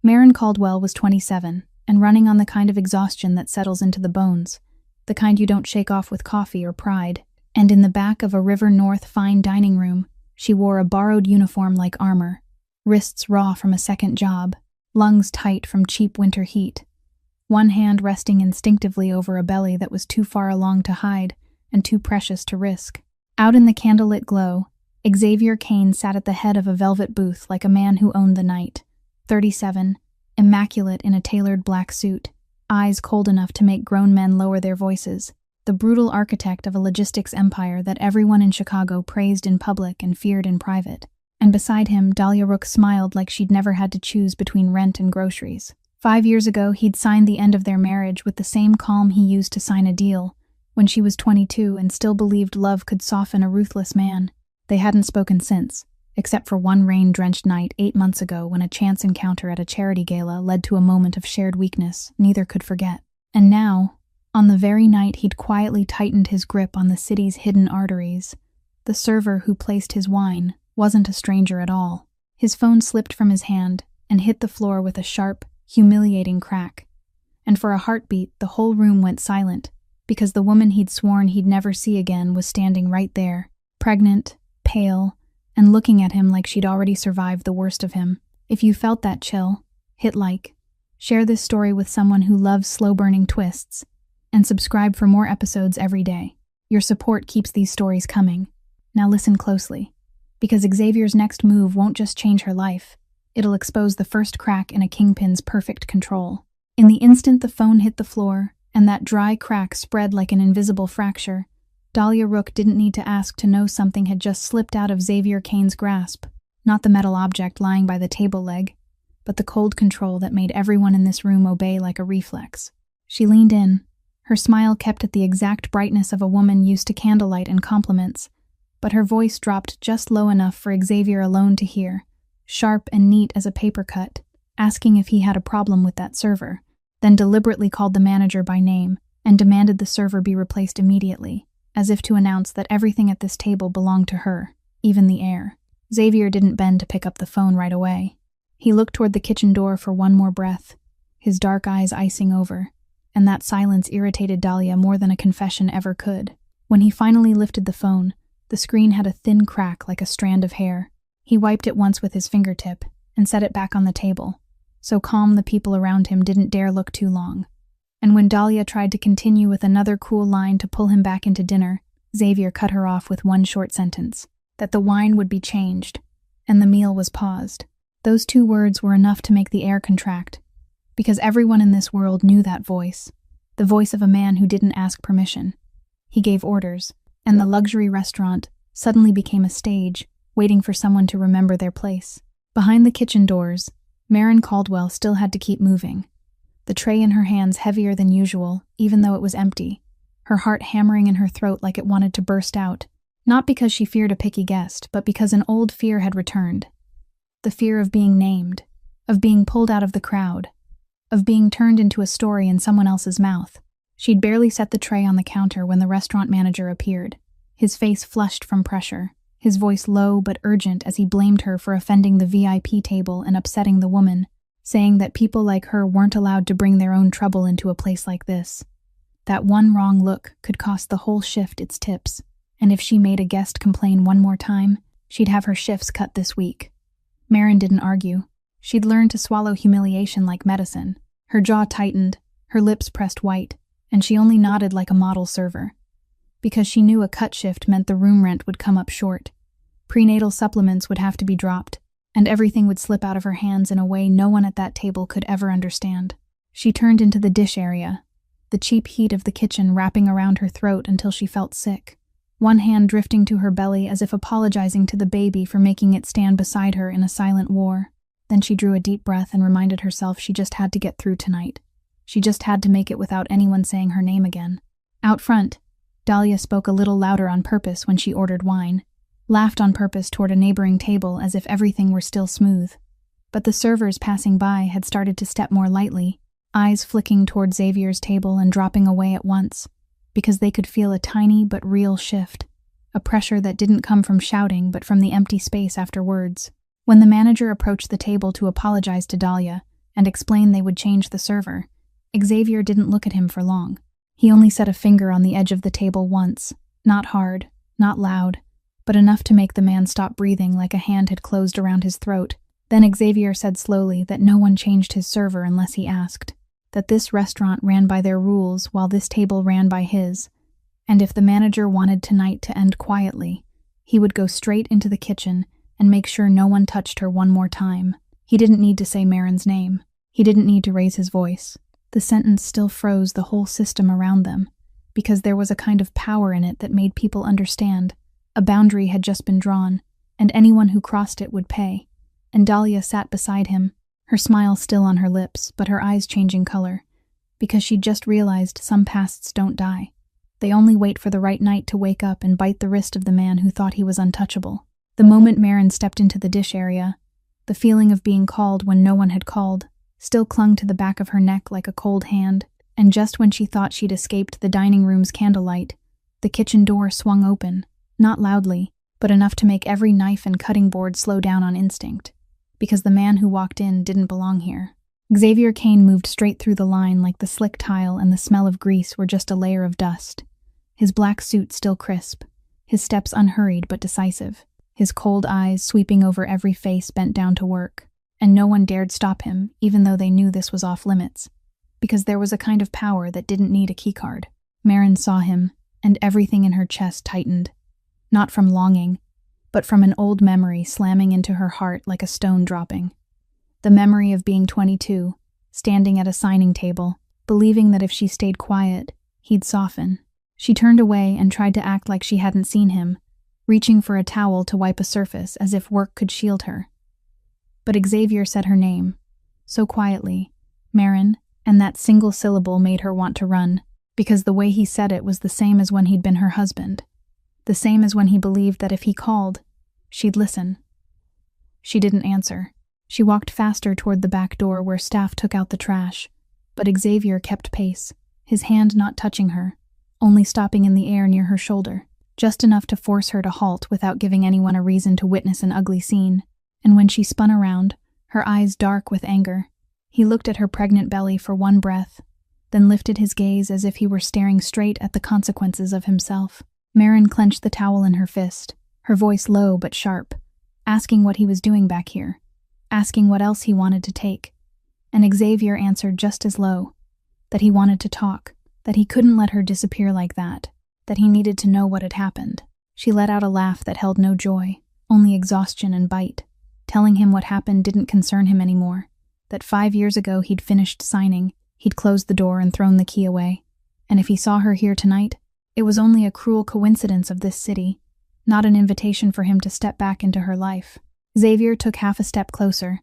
Maren Caldwell was 27 and running on the kind of exhaustion that settles into the bones, the kind you don't shake off with coffee or pride. And in the back of a River North fine dining room, she wore a borrowed uniform like armor, wrists raw from a second job, lungs tight from cheap winter heat, one hand resting instinctively over a belly that was too far along to hide and too precious to risk. Out in the candlelit glow, Xavier Kane sat at the head of a velvet booth like a man who owned the night, 37, immaculate in a tailored black suit, eyes cold enough to make grown men lower their voices, the brutal architect of a logistics empire that everyone in Chicago praised in public and feared in private. And beside him, Dahlia Rook smiled like she'd never had to choose between rent and groceries. 5 years ago, he'd signed the end of their marriage with the same calm he used to sign a deal when she was 22 and still believed love could soften a ruthless man. They hadn't spoken since, except for one rain-drenched night 8 months ago when a chance encounter at a charity gala led to a moment of shared weakness neither could forget. And now, on the very night he'd quietly tightened his grip on the city's hidden arteries, the server who placed his wine wasn't a stranger at all. His phone slipped from his hand and hit the floor with a sharp, humiliating crack. And for a heartbeat, the whole room went silent, because the woman he'd sworn he'd never see again was standing right there, pregnant, pale, and looking at him like she'd already survived the worst of him. If you felt that chill, hit like, share this story with someone who loves slow-burning twists, and subscribe for more episodes every day. Your support keeps these stories coming. Now listen closely, because Xavier's next move won't just change her life, it'll expose the first crack in a kingpin's perfect control. In the instant the phone hit the floor, and that dry crack spread like an invisible fracture, Dahlia Rook didn't need to ask to know something had just slipped out of Xavier Kane's grasp. Not the metal object lying by the table leg, but the cold control that made everyone in this room obey like a reflex. She leaned in, her smile kept at the exact brightness of a woman used to candlelight and compliments, but her voice dropped just low enough for Xavier alone to hear, sharp and neat as a paper cut, asking if he had a problem with that server, then deliberately called the manager by name and demanded the server be replaced immediately, as if to announce that everything at this table belonged to her, even the air. Xavier didn't bend to pick up the phone right away. He looked toward the kitchen door for one more breath, his dark eyes icing over, and that silence irritated Dahlia more than a confession ever could. When he finally lifted the phone, the screen had a thin crack like a strand of hair. He wiped it once with his fingertip and set it back on the table, so calm the people around him didn't dare look too long. And when Dahlia tried to continue with another cool line to pull him back into dinner, Xavier cut her off with one short sentence, that the wine would be changed, and the meal was paused. Those 2 words were enough to make the air contract, because everyone in this world knew that voice, the voice of a man who didn't ask permission. He gave orders, and the luxury restaurant suddenly became a stage, waiting for someone to remember their place. Behind the kitchen doors, Maren Caldwell still had to keep moving, the tray in her hands heavier than usual, even though it was empty, her heart hammering in her throat like it wanted to burst out, not because she feared a picky guest, but because an old fear had returned. The fear of being named, of being pulled out of the crowd, of being turned into a story in someone else's mouth. She'd barely set the tray on the counter when the restaurant manager appeared, his face flushed from pressure, his voice low but urgent as he blamed her for offending the VIP table and upsetting the woman, saying that people like her weren't allowed to bring their own trouble into a place like this. That one wrong look could cost the whole shift its tips, and if she made a guest complain one more time, she'd have her shifts cut this week. Maren didn't argue. She'd learned to swallow humiliation like medicine. Her jaw tightened, her lips pressed white, and she only nodded like a model server. Because she knew a cut shift meant the room rent would come up short. Prenatal supplements would have to be dropped, and everything would slip out of her hands in a way no one at that table could ever understand. She turned into the dish area, the cheap heat of the kitchen wrapping around her throat until she felt sick, one hand drifting to her belly as if apologizing to the baby for making it stand beside her in a silent war. Then she drew a deep breath and reminded herself she just had to get through tonight. She just had to make it without anyone saying her name again. Out front, Dahlia spoke a little louder on purpose when she ordered wine, laughed on purpose toward a neighboring table as if everything were still smooth. But the servers passing by had started to step more lightly, eyes flicking toward Xavier's table and dropping away at once, because they could feel a tiny but real shift, a pressure that didn't come from shouting but from the empty space after words. When the manager approached the table to apologize to Dahlia and explain they would change the server, Xavier didn't look at him for long. He only set a finger on the edge of the table once, not hard, not loud, but enough to make the man stop breathing like a hand had closed around his throat. Then Xavier said slowly that no one changed his server unless he asked, that this restaurant ran by their rules while this table ran by his, and if the manager wanted tonight to end quietly, he would go straight into the kitchen and make sure no one touched her one more time. He didn't need to say Marin's name. He didn't need to raise his voice. The sentence still froze the whole system around them, because there was a kind of power in it that made people understand. A boundary had just been drawn, and anyone who crossed it would pay. And Dahlia sat beside him, her smile still on her lips, but her eyes changing color, because she'd just realized some pasts don't die. They only wait for the right night to wake up and bite the wrist of the man who thought he was untouchable. The moment Marin stepped into the dish area, the feeling of being called when no one had called still clung to the back of her neck like a cold hand, and just when she thought she'd escaped the dining room's candlelight, the kitchen door swung open, not loudly, but enough to make every knife and cutting board slow down on instinct, because the man who walked in didn't belong here. Xavier Kane moved straight through the line like the slick tile and the smell of grease were just a layer of dust. His black suit still crisp, his steps unhurried but decisive, his cold eyes sweeping over every face bent down to work. And no one dared stop him, even though they knew this was off limits, because there was a kind of power that didn't need a keycard. Marin saw him, and everything in her chest tightened, not from longing, but from an old memory slamming into her heart like a stone dropping. The memory of being 22, standing at a signing table, believing that if she stayed quiet, he'd soften. She turned away and tried to act like she hadn't seen him, reaching for a towel to wipe a surface as if work could shield her. But Xavier said her name, so quietly, Marin, and that single syllable made her want to run, because the way he said it was the same as when he'd been her husband, the same as when he believed that if he called, she'd listen. She didn't answer. She walked faster toward the back door where staff took out the trash, but Xavier kept pace, his hand not touching her, only stopping in the air near her shoulder, just enough to force her to halt without giving anyone a reason to witness an ugly scene. And when she spun around, her eyes dark with anger, he looked at her pregnant belly for one breath, then lifted his gaze as if he were staring straight at the consequences of himself. Marin clenched the towel in her fist, her voice low but sharp, asking what he was doing back here, asking what else he wanted to take. And Xavier answered just as low, that he wanted to talk, that he couldn't let her disappear like that he needed to know what had happened. She let out a laugh that held no joy, only exhaustion and bite, telling him what happened didn't concern him anymore, that 5 years ago he'd finished signing, he'd closed the door and thrown the key away, and if he saw her here tonight, it was only a cruel coincidence of this city, not an invitation for him to step back into her life. Xavier took half a step closer,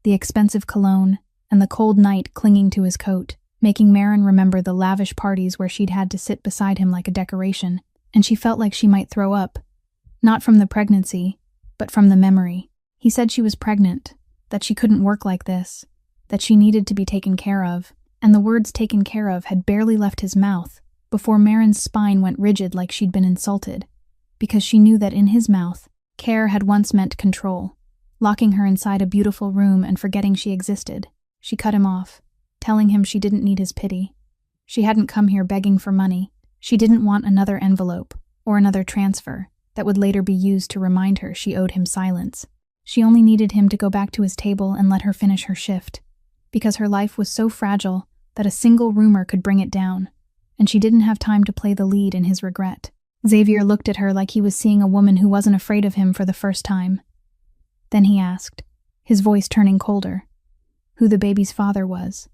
the expensive cologne and the cold night clinging to his coat, making Marin remember the lavish parties where she'd had to sit beside him like a decoration, and she felt like she might throw up, not from the pregnancy, but from the memory. He said she was pregnant, that she couldn't work like this, that she needed to be taken care of, and the words taken care of had barely left his mouth before Marin's spine went rigid like she'd been insulted, because she knew that in his mouth, care had once meant control, locking her inside a beautiful room and forgetting she existed. She cut him off, telling him she didn't need his pity. She hadn't come here begging for money. She didn't want another envelope or another transfer that would later be used to remind her she owed him silence. She only needed him to go back to his table and let her finish her shift, because her life was so fragile that a single rumor could bring it down, and she didn't have time to play the lead in his regret. Xavier looked at her like he was seeing a woman who wasn't afraid of him for the first time. Then he asked, his voice turning colder, who the baby's father was,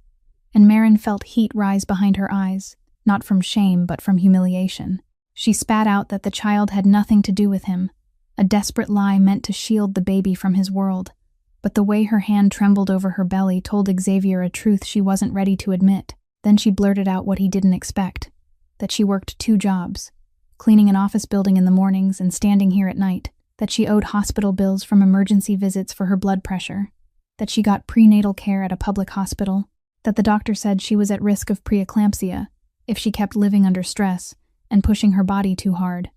and Marin felt heat rise behind her eyes, not from shame but from humiliation. She spat out that the child had nothing to do with him, a desperate lie meant to shield the baby from his world, but the way her hand trembled over her belly told Xavier a truth she wasn't ready to admit. Then she blurted out what he didn't expect, that she worked 2 jobs, cleaning an office building in the mornings and standing here at night, that she owed hospital bills from emergency visits for her blood pressure, that she got prenatal care at a public hospital, that the doctor said she was at risk of preeclampsia if she kept living under stress and pushing her body too hard.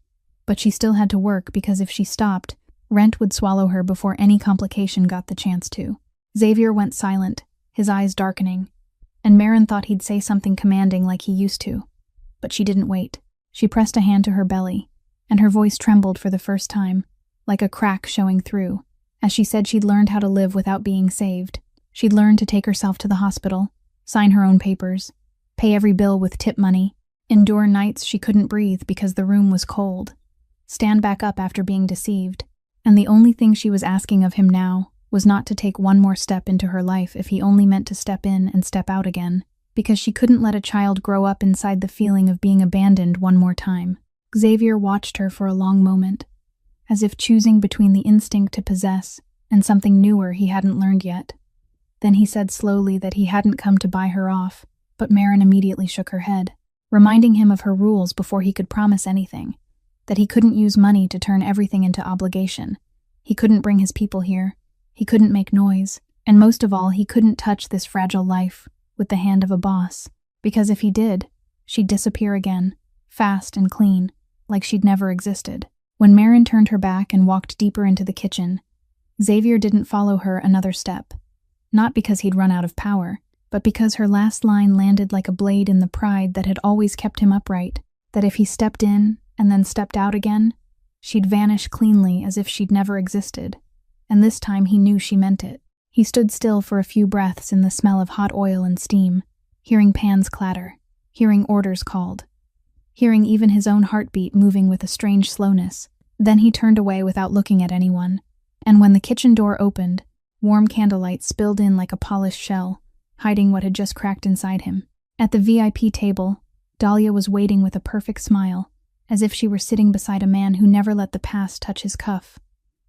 But she still had to work because if she stopped, rent would swallow her before any complication got the chance to. Xavier went silent, his eyes darkening, and Marin thought he'd say something commanding like he used to. But she didn't wait. She pressed a hand to her belly, and her voice trembled for the first time, like a crack showing through, as she said she'd learned how to live without being saved. She'd learned to take herself to the hospital, sign her own papers, pay every bill with tip money, endure nights she couldn't breathe because the room was cold, stand back up after being deceived, and the only thing she was asking of him now was not to take one more step into her life if he only meant to step in and step out again, because she couldn't let a child grow up inside the feeling of being abandoned one more time. Xavier watched her for a long moment, as if choosing between the instinct to possess and something newer he hadn't learned yet. Then he said slowly that he hadn't come to buy her off, but Marin immediately shook her head, reminding him of her rules before he could promise anything, that he couldn't use money to turn everything into obligation. He couldn't bring his people here, he couldn't make noise, and most of all, he couldn't touch this fragile life with the hand of a boss, because if he did, she'd disappear again, fast and clean, like she'd never existed. When Marin turned her back and walked deeper into the kitchen, Xavier didn't follow her another step. Not because he'd run out of power, but because her last line landed like a blade in the pride that had always kept him upright, that if he stepped in and then stepped out again, she'd vanish cleanly as if she'd never existed. And this time he knew she meant it. He stood still for a few breaths in the smell of hot oil and steam, hearing pans clatter, hearing orders called, hearing even his own heartbeat moving with a strange slowness. Then he turned away without looking at anyone, and when the kitchen door opened, warm candlelight spilled in like a polished shell, hiding what had just cracked inside him. At the VIP table, Dahlia was waiting with a perfect smile, as if she were sitting beside a man who never let the past touch his cuff.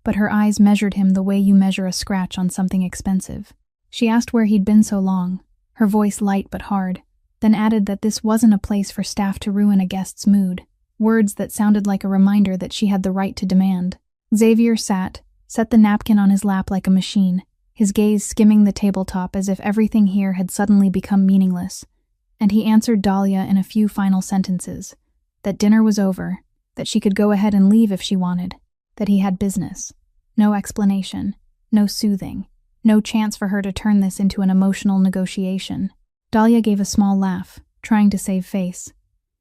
But her eyes measured him the way you measure a scratch on something expensive. She asked where he'd been so long, her voice light but hard, then added that this wasn't a place for staff to ruin a guest's mood, words that sounded like a reminder that she had the right to demand. Xavier sat, set the napkin on his lap like a machine, his gaze skimming the tabletop as if everything here had suddenly become meaningless, and he answered Dahlia in a few final sentences, that dinner was over, that she could go ahead and leave if she wanted, that he had business. No explanation, no soothing, no chance for her to turn this into an emotional negotiation. Dahlia gave a small laugh, trying to save face,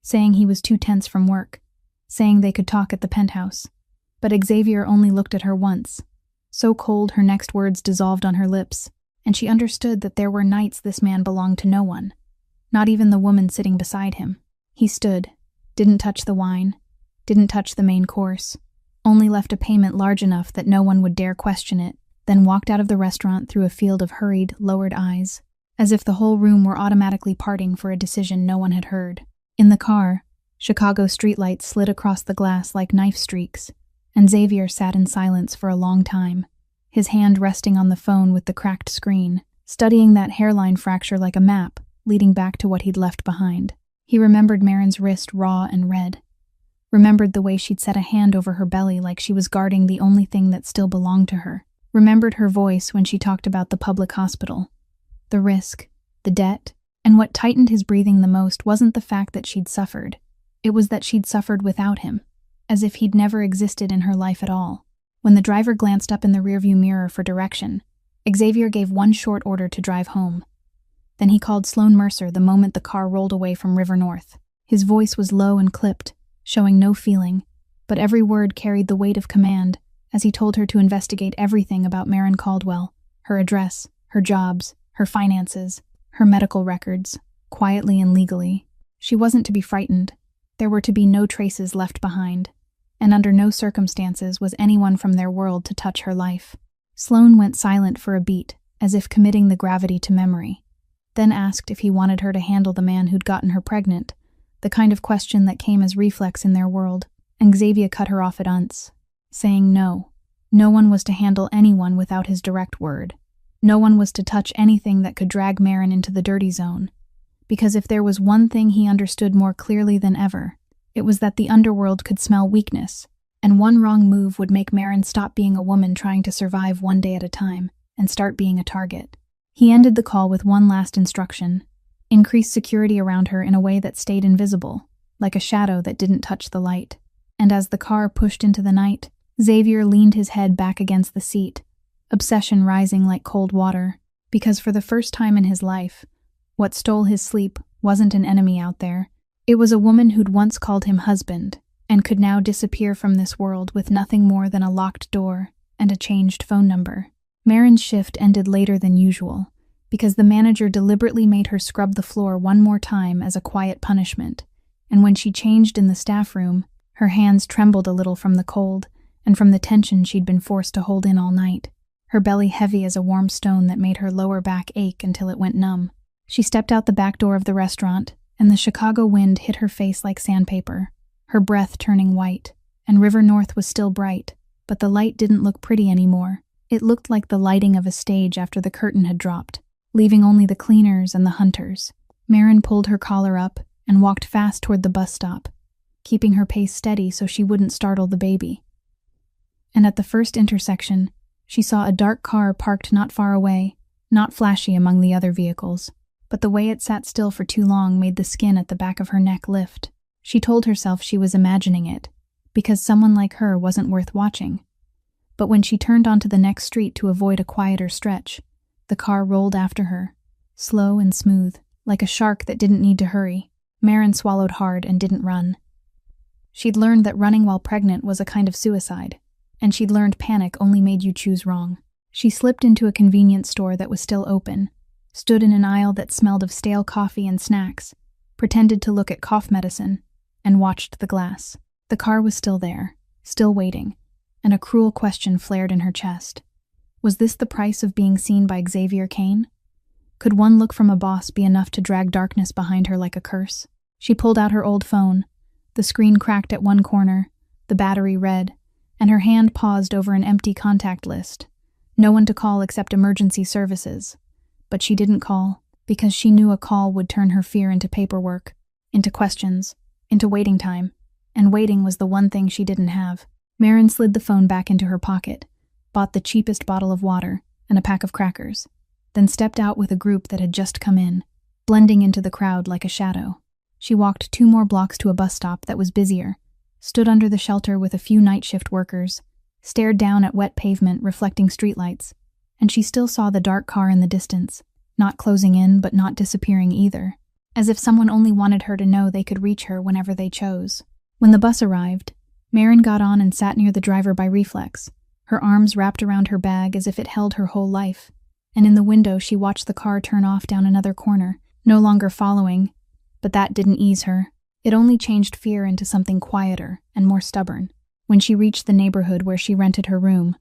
saying he was too tense from work, saying they could talk at the penthouse. But Xavier only looked at her once, so cold her next words dissolved on her lips, and she understood that there were nights this man belonged to no one, not even the woman sitting beside him. He stood, didn't touch the wine, didn't touch the main course, only left a payment large enough that no one would dare question it, then walked out of the restaurant through a field of hurried, lowered eyes, as if the whole room were automatically parting for a decision no one had heard. In the car, Chicago streetlights slid across the glass like knife streaks, and Xavier sat in silence for a long time, his hand resting on the phone with the cracked screen, studying that hairline fracture like a map, leading back to what he'd left behind. He remembered Marin's wrist raw and red, remembered the way she'd set a hand over her belly like she was guarding the only thing that still belonged to her, remembered her voice when she talked about the public hospital, the risk, the debt, and what tightened his breathing the most wasn't the fact that she'd suffered, it was that she'd suffered without him, as if he'd never existed in her life at all. When the driver glanced up in the rearview mirror for direction, Xavier gave one short order to drive home. Then he called Sloane Mercer the moment the car rolled away from River North. His voice was low and clipped, showing no feeling, but every word carried the weight of command as he told her to investigate everything about Marin Caldwell, her address, her jobs, her finances, her medical records, quietly and legally. She wasn't to be frightened. There were to be no traces left behind, and under no circumstances was anyone from their world to touch her life. Sloane went silent for a beat, as if committing the gravity to memory, then asked if he wanted her to handle the man who'd gotten her pregnant, the kind of question that came as reflex in their world, and Xavier cut her off at once, saying no. No one was to handle anyone without his direct word. No one was to touch anything that could drag Marin into the dirty zone, because if there was one thing he understood more clearly than ever, it was that the underworld could smell weakness, and one wrong move would make Marin stop being a woman trying to survive one day at a time and start being a target. He ended the call with one last instruction: increase security around her in a way that stayed invisible, like a shadow that didn't touch the light. And as the car pushed into the night, Xavier leaned his head back against the seat, obsession rising like cold water. Because for the first time in his life, what stole his sleep wasn't an enemy out there. It was a woman who'd once called him husband and could now disappear from this world with nothing more than a locked door and a changed phone number. Marin's shift ended later than usual because the manager deliberately made her scrub the floor one more time as a quiet punishment, and when she changed in the staff room, her hands trembled a little from the cold and from the tension she'd been forced to hold in all night, her belly heavy as a warm stone that made her lower back ache until it went numb. She stepped out the back door of the restaurant, and the Chicago wind hit her face like sandpaper, her breath turning white, and River North was still bright, but the light didn't look pretty anymore. It looked like the lighting of a stage after the curtain had dropped, leaving only the cleaners and the hunters. Marin pulled her collar up and walked fast toward the bus stop, keeping her pace steady so she wouldn't startle the baby. And at the first intersection, she saw a dark car parked not far away, not flashy among the other vehicles, but the way it sat still for too long made the skin at the back of her neck lift. She told herself she was imagining it, because someone like her wasn't worth watching. But when she turned onto the next street to avoid a quieter stretch, the car rolled after her, slow and smooth, like a shark that didn't need to hurry. Marin swallowed hard and didn't run. She'd learned that running while pregnant was a kind of suicide, and she'd learned panic only made you choose wrong. She slipped into a convenience store that was still open, stood in an aisle that smelled of stale coffee and snacks, pretended to look at cough medicine, and watched the glass. The car was still there, still waiting, and a cruel question flared in her chest. Was this the price of being seen by Xavier Kane? Could one look from a boss be enough to drag darkness behind her like a curse? She pulled out her old phone. The screen cracked at one corner, the battery red, and her hand paused over an empty contact list. No one to call except emergency services. But she didn't call, because she knew a call would turn her fear into paperwork, into questions, into waiting time, and waiting was the one thing she didn't have. Marin slid the phone back into her pocket, bought the cheapest bottle of water and a pack of crackers, then stepped out with a group that had just come in, blending into the crowd like a shadow. She walked 2 more blocks to a bus stop that was busier, stood under the shelter with a few night shift workers, stared down at wet pavement reflecting streetlights, and she still saw the dark car in the distance, not closing in but not disappearing either, as if someone only wanted her to know they could reach her whenever they chose. When the bus arrived, Marin got on and sat near the driver by reflex, her arms wrapped around her bag as if it held her whole life, and in the window she watched the car turn off down another corner, no longer following, but that didn't ease her. It only changed fear into something quieter and more stubborn. When she reached the neighborhood where she rented her room,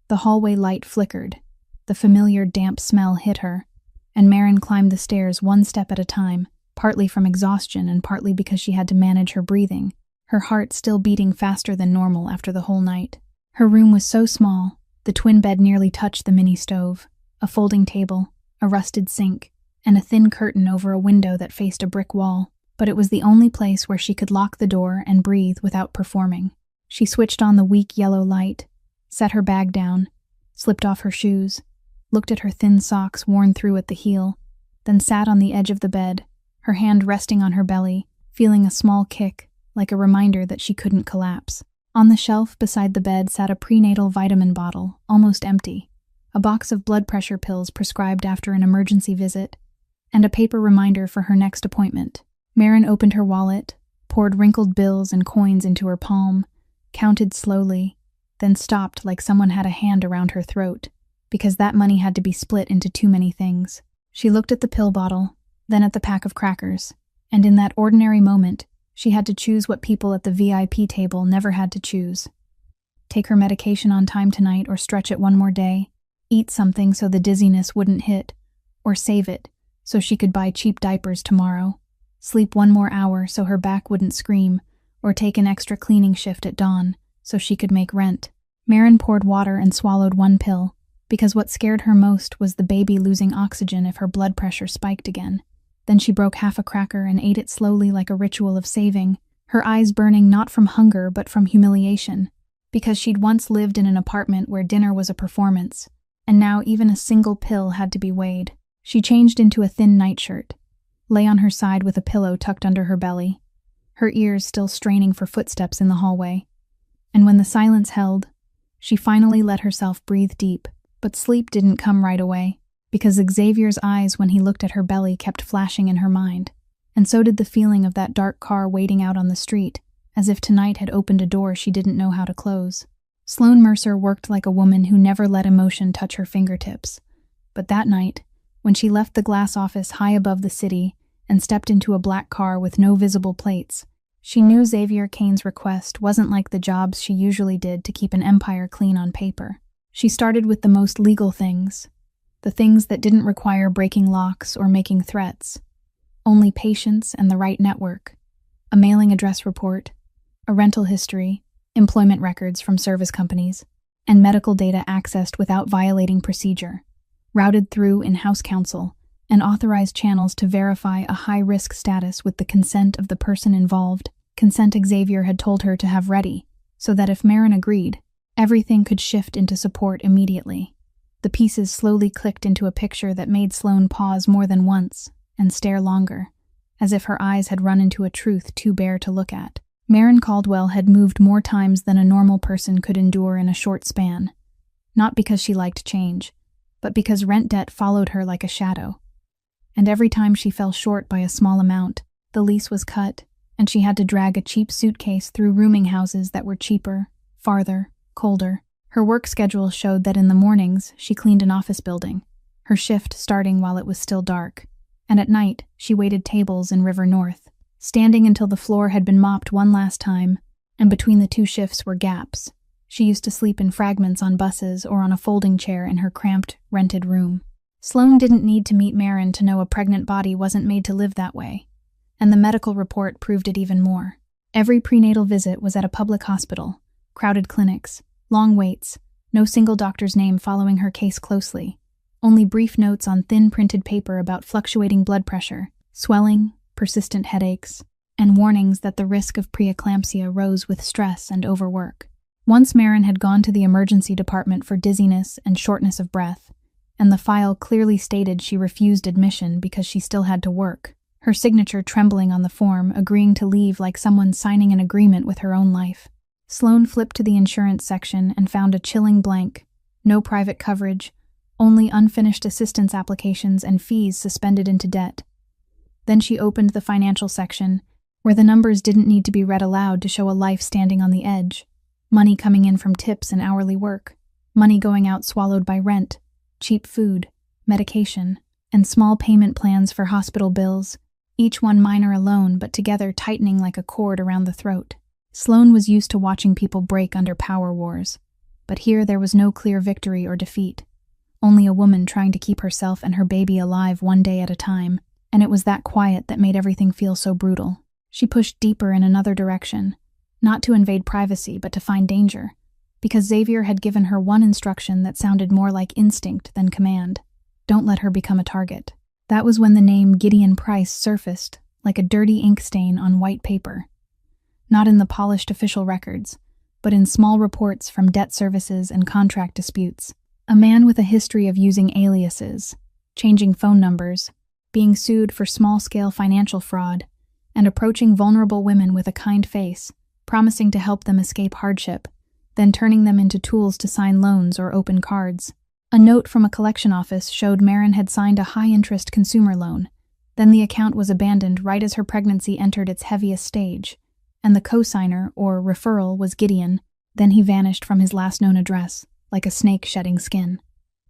the hallway light flickered, the familiar damp smell hit her, and Marin climbed the stairs one step at a time, partly from exhaustion and partly because she had to manage her breathing, her heart still beating faster than normal after the whole night. Her room was so small, the twin bed nearly touched the mini stove, a folding table, a rusted sink, and a thin curtain over a window that faced a brick wall, but it was the only place where she could lock the door and breathe without performing. She switched on the weak yellow light, set her bag down, slipped off her shoes, looked at her thin socks worn through at the heel, then sat on the edge of the bed, her hand resting on her belly, feeling a small kick, like a reminder that she couldn't collapse. On the shelf beside the bed sat a prenatal vitamin bottle, almost empty, a box of blood pressure pills prescribed after an emergency visit, and a paper reminder for her next appointment. Marin opened her wallet, poured wrinkled bills and coins into her palm, counted slowly, then stopped like someone had a hand around her throat, because that money had to be split into too many things. She looked at the pill bottle, then at the pack of crackers, and in that ordinary moment, she had to choose what people at the VIP table never had to choose. Take her medication on time tonight or stretch it one more day, eat something so the dizziness wouldn't hit, or save it so she could buy cheap diapers tomorrow, sleep 1 more hour so her back wouldn't scream, or take an extra cleaning shift at dawn so she could make rent. Marin poured water and swallowed 1 pill, because what scared her most was the baby losing oxygen if her blood pressure spiked again. Then she broke half a cracker and ate it slowly like a ritual of saving, her eyes burning not from hunger but from humiliation, because she'd once lived in an apartment where dinner was a performance, and now even a single pill had to be weighed. She changed into a thin nightshirt, lay on her side with a pillow tucked under her belly, her ears still straining for footsteps in the hallway. And when the silence held, she finally let herself breathe deep, but sleep didn't come right away. because Xavier's eyes when he looked at her belly kept flashing in her mind, and so did the feeling of that dark car waiting out on the street, as if tonight had opened a door she didn't know how to close. Sloane Mercer worked like a woman who never let emotion touch her fingertips. But that night, when she left the glass office high above the city and stepped into a black car with no visible plates, she knew Xavier Kane's request wasn't like the jobs she usually did to keep an empire clean on paper. She started with the most legal things, the things that didn't require breaking locks or making threats. Only patience and the right network, a mailing address report, a rental history, employment records from service companies, and medical data accessed without violating procedure, routed through in-house counsel, and authorized channels to verify a high-risk status with the consent of the person involved, consent Xavier had told her to have ready, so that if Marin agreed, everything could shift into support immediately. The pieces slowly clicked into a picture that made Sloane pause more than once and stare longer, as if her eyes had run into a truth too bare to look at. Marin Caldwell had moved more times than a normal person could endure in a short span, not because she liked change, but because rent debt followed her like a shadow. And every time she fell short by a small amount, the lease was cut, and she had to drag a cheap suitcase through rooming houses that were cheaper, farther, colder. Her work schedule showed that in the mornings she cleaned an office building, her shift starting while it was still dark, and at night she waited tables in River North, standing until the floor had been mopped one last time, and between the two shifts were gaps. She used to sleep in fragments on buses or on a folding chair in her cramped, rented room. Sloane didn't need to meet Marin to know a pregnant body wasn't made to live that way, and the medical report proved it even more. Every prenatal visit was at a public hospital, crowded clinics, long waits, no single doctor's name following her case closely, only brief notes on thin printed paper about fluctuating blood pressure, swelling, persistent headaches, and warnings that the risk of preeclampsia rose with stress and overwork. Once Marin had gone to the emergency department for dizziness and shortness of breath, and the file clearly stated she refused admission because she still had to work, her signature trembling on the form, agreeing to leave like someone signing an agreement with her own life. Sloane flipped to the insurance section and found a chilling blank, no private coverage, only unfinished assistance applications and fees suspended into debt. Then she opened the financial section, where the numbers didn't need to be read aloud to show a life standing on the edge. Money coming in from tips and hourly work, money going out swallowed by rent, cheap food, medication, and small payment plans for hospital bills, each one minor alone but together tightening like a cord around the throat. Sloane was used to watching people break under power wars, but here there was no clear victory or defeat, only a woman trying to keep herself and her baby alive one day at a time, and it was that quiet that made everything feel so brutal. She pushed deeper in another direction, not to invade privacy but to find danger, because Xavier had given her one instruction that sounded more like instinct than command. Don't let her become a target. That was when the name Gideon Price surfaced, like a dirty ink stain on white paper. Not in the polished official records, but in small reports from debt services and contract disputes. A man with a history of using aliases, changing phone numbers, being sued for small-scale financial fraud, and approaching vulnerable women with a kind face, promising to help them escape hardship, then turning them into tools to sign loans or open cards. A note from a collection office showed Marin had signed a high-interest consumer loan. Then the account was abandoned right as her pregnancy entered its heaviest stage, and the co-signer, or referral, was Gideon. Then he vanished from his last known address, like a snake shedding skin.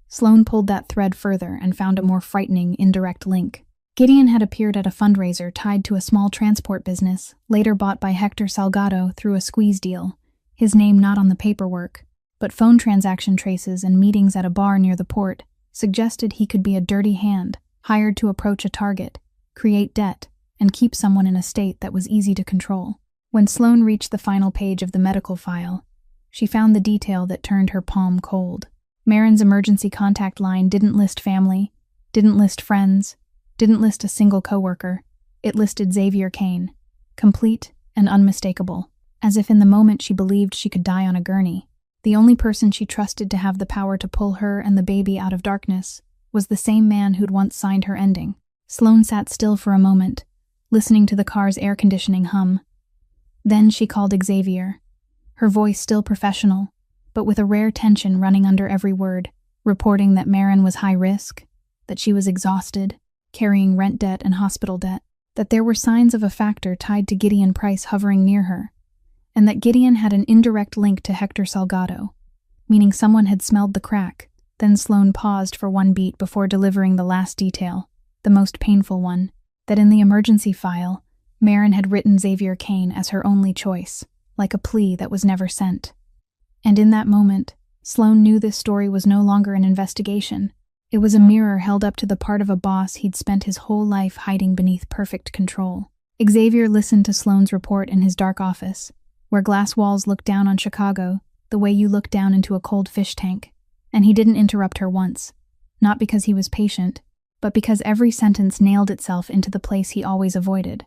Sloane pulled that thread further and found a more frightening, indirect link. Gideon had appeared at a fundraiser tied to a small transport business, later bought by Hector Salgado through a squeeze deal, his name not on the paperwork, but phone transaction traces and meetings at a bar near the port suggested he could be a dirty hand, hired to approach a target, create debt, and keep someone in a state that was easy to control. When Sloane reached the final page of the medical file, she found the detail that turned her palm cold. Marin's emergency contact line didn't list family, didn't list friends, didn't list a single coworker. It listed Xavier Kane, complete and unmistakable, as if in the moment she believed she could die on a gurney. The only person she trusted to have the power to pull her and the baby out of darkness was the same man who'd once signed her ending. Sloane sat still for a moment, listening to the car's air conditioning hum. Then she called Xavier, her voice still professional, but with a rare tension running under every word, reporting that Marin was high risk, that she was exhausted, carrying rent debt and hospital debt, that there were signs of a factor tied to Gideon Price hovering near her, and that Gideon had an indirect link to Hector Salgado, meaning someone had smelled the crack. Then Sloane paused for one beat before delivering the last detail, the most painful one, that in the emergency file, Marin had written Xavier Kane as her only choice, like a plea that was never sent. And in that moment, Sloane knew this story was no longer an investigation. It was a mirror held up to the part of a boss he'd spent his whole life hiding beneath perfect control. Xavier listened to Sloane's report in his dark office, where glass walls looked down on Chicago the way you look down into a cold fish tank. And he didn't interrupt her once, not because he was patient, but because every sentence nailed itself into the place he always avoided,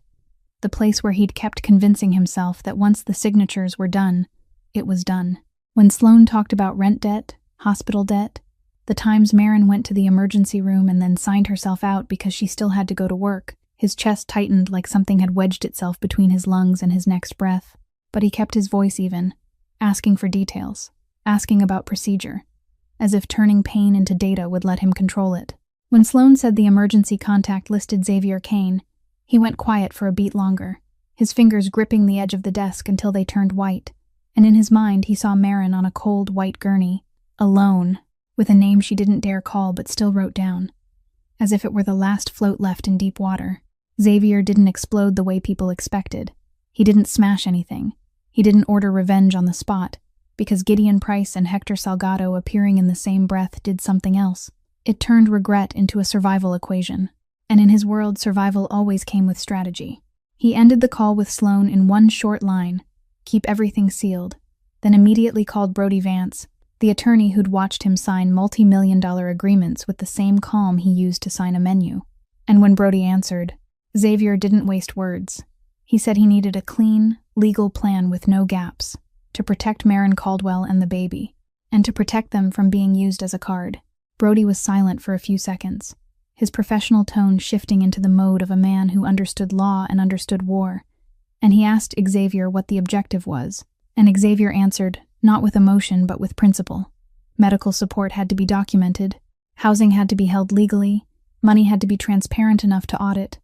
the place where he'd kept convincing himself that once the signatures were done, it was done. When Sloane talked about rent debt, hospital debt, the times Marin went to the emergency room and then signed herself out because she still had to go to work, his chest tightened like something had wedged itself between his lungs and his next breath. But he kept his voice even, asking for details, asking about procedure, as if turning pain into data would let him control it. When Sloane said the emergency contact listed Xavier Kane, he went quiet for a beat longer, his fingers gripping the edge of the desk until they turned white, and in his mind he saw Marin on a cold white gurney, alone, with a name she didn't dare call but still wrote down, as if it were the last float left in deep water. Xavier didn't explode the way people expected. He didn't smash anything. He didn't order revenge on the spot, because Gideon Price and Hector Salgado appearing in the same breath did something else. It turned regret into a survival equation, and in his world survival always came with strategy. He ended the call with Sloane in one short line, "Keep everything sealed," then immediately called Brody Vance, the attorney who'd watched him sign multi-million-dollar agreements with the same calm he used to sign a menu. And when Brody answered, Xavier didn't waste words. He said he needed a clean, legal plan with no gaps, to protect Marin Caldwell and the baby, and to protect them from being used as a card. Brody was silent for a few seconds, his professional tone shifting into the mode of a man who understood law and understood war, and he asked Xavier what the objective was, and Xavier answered, not with emotion but with principle. Medical support had to be documented, housing had to be held legally, money had to be transparent enough to audit,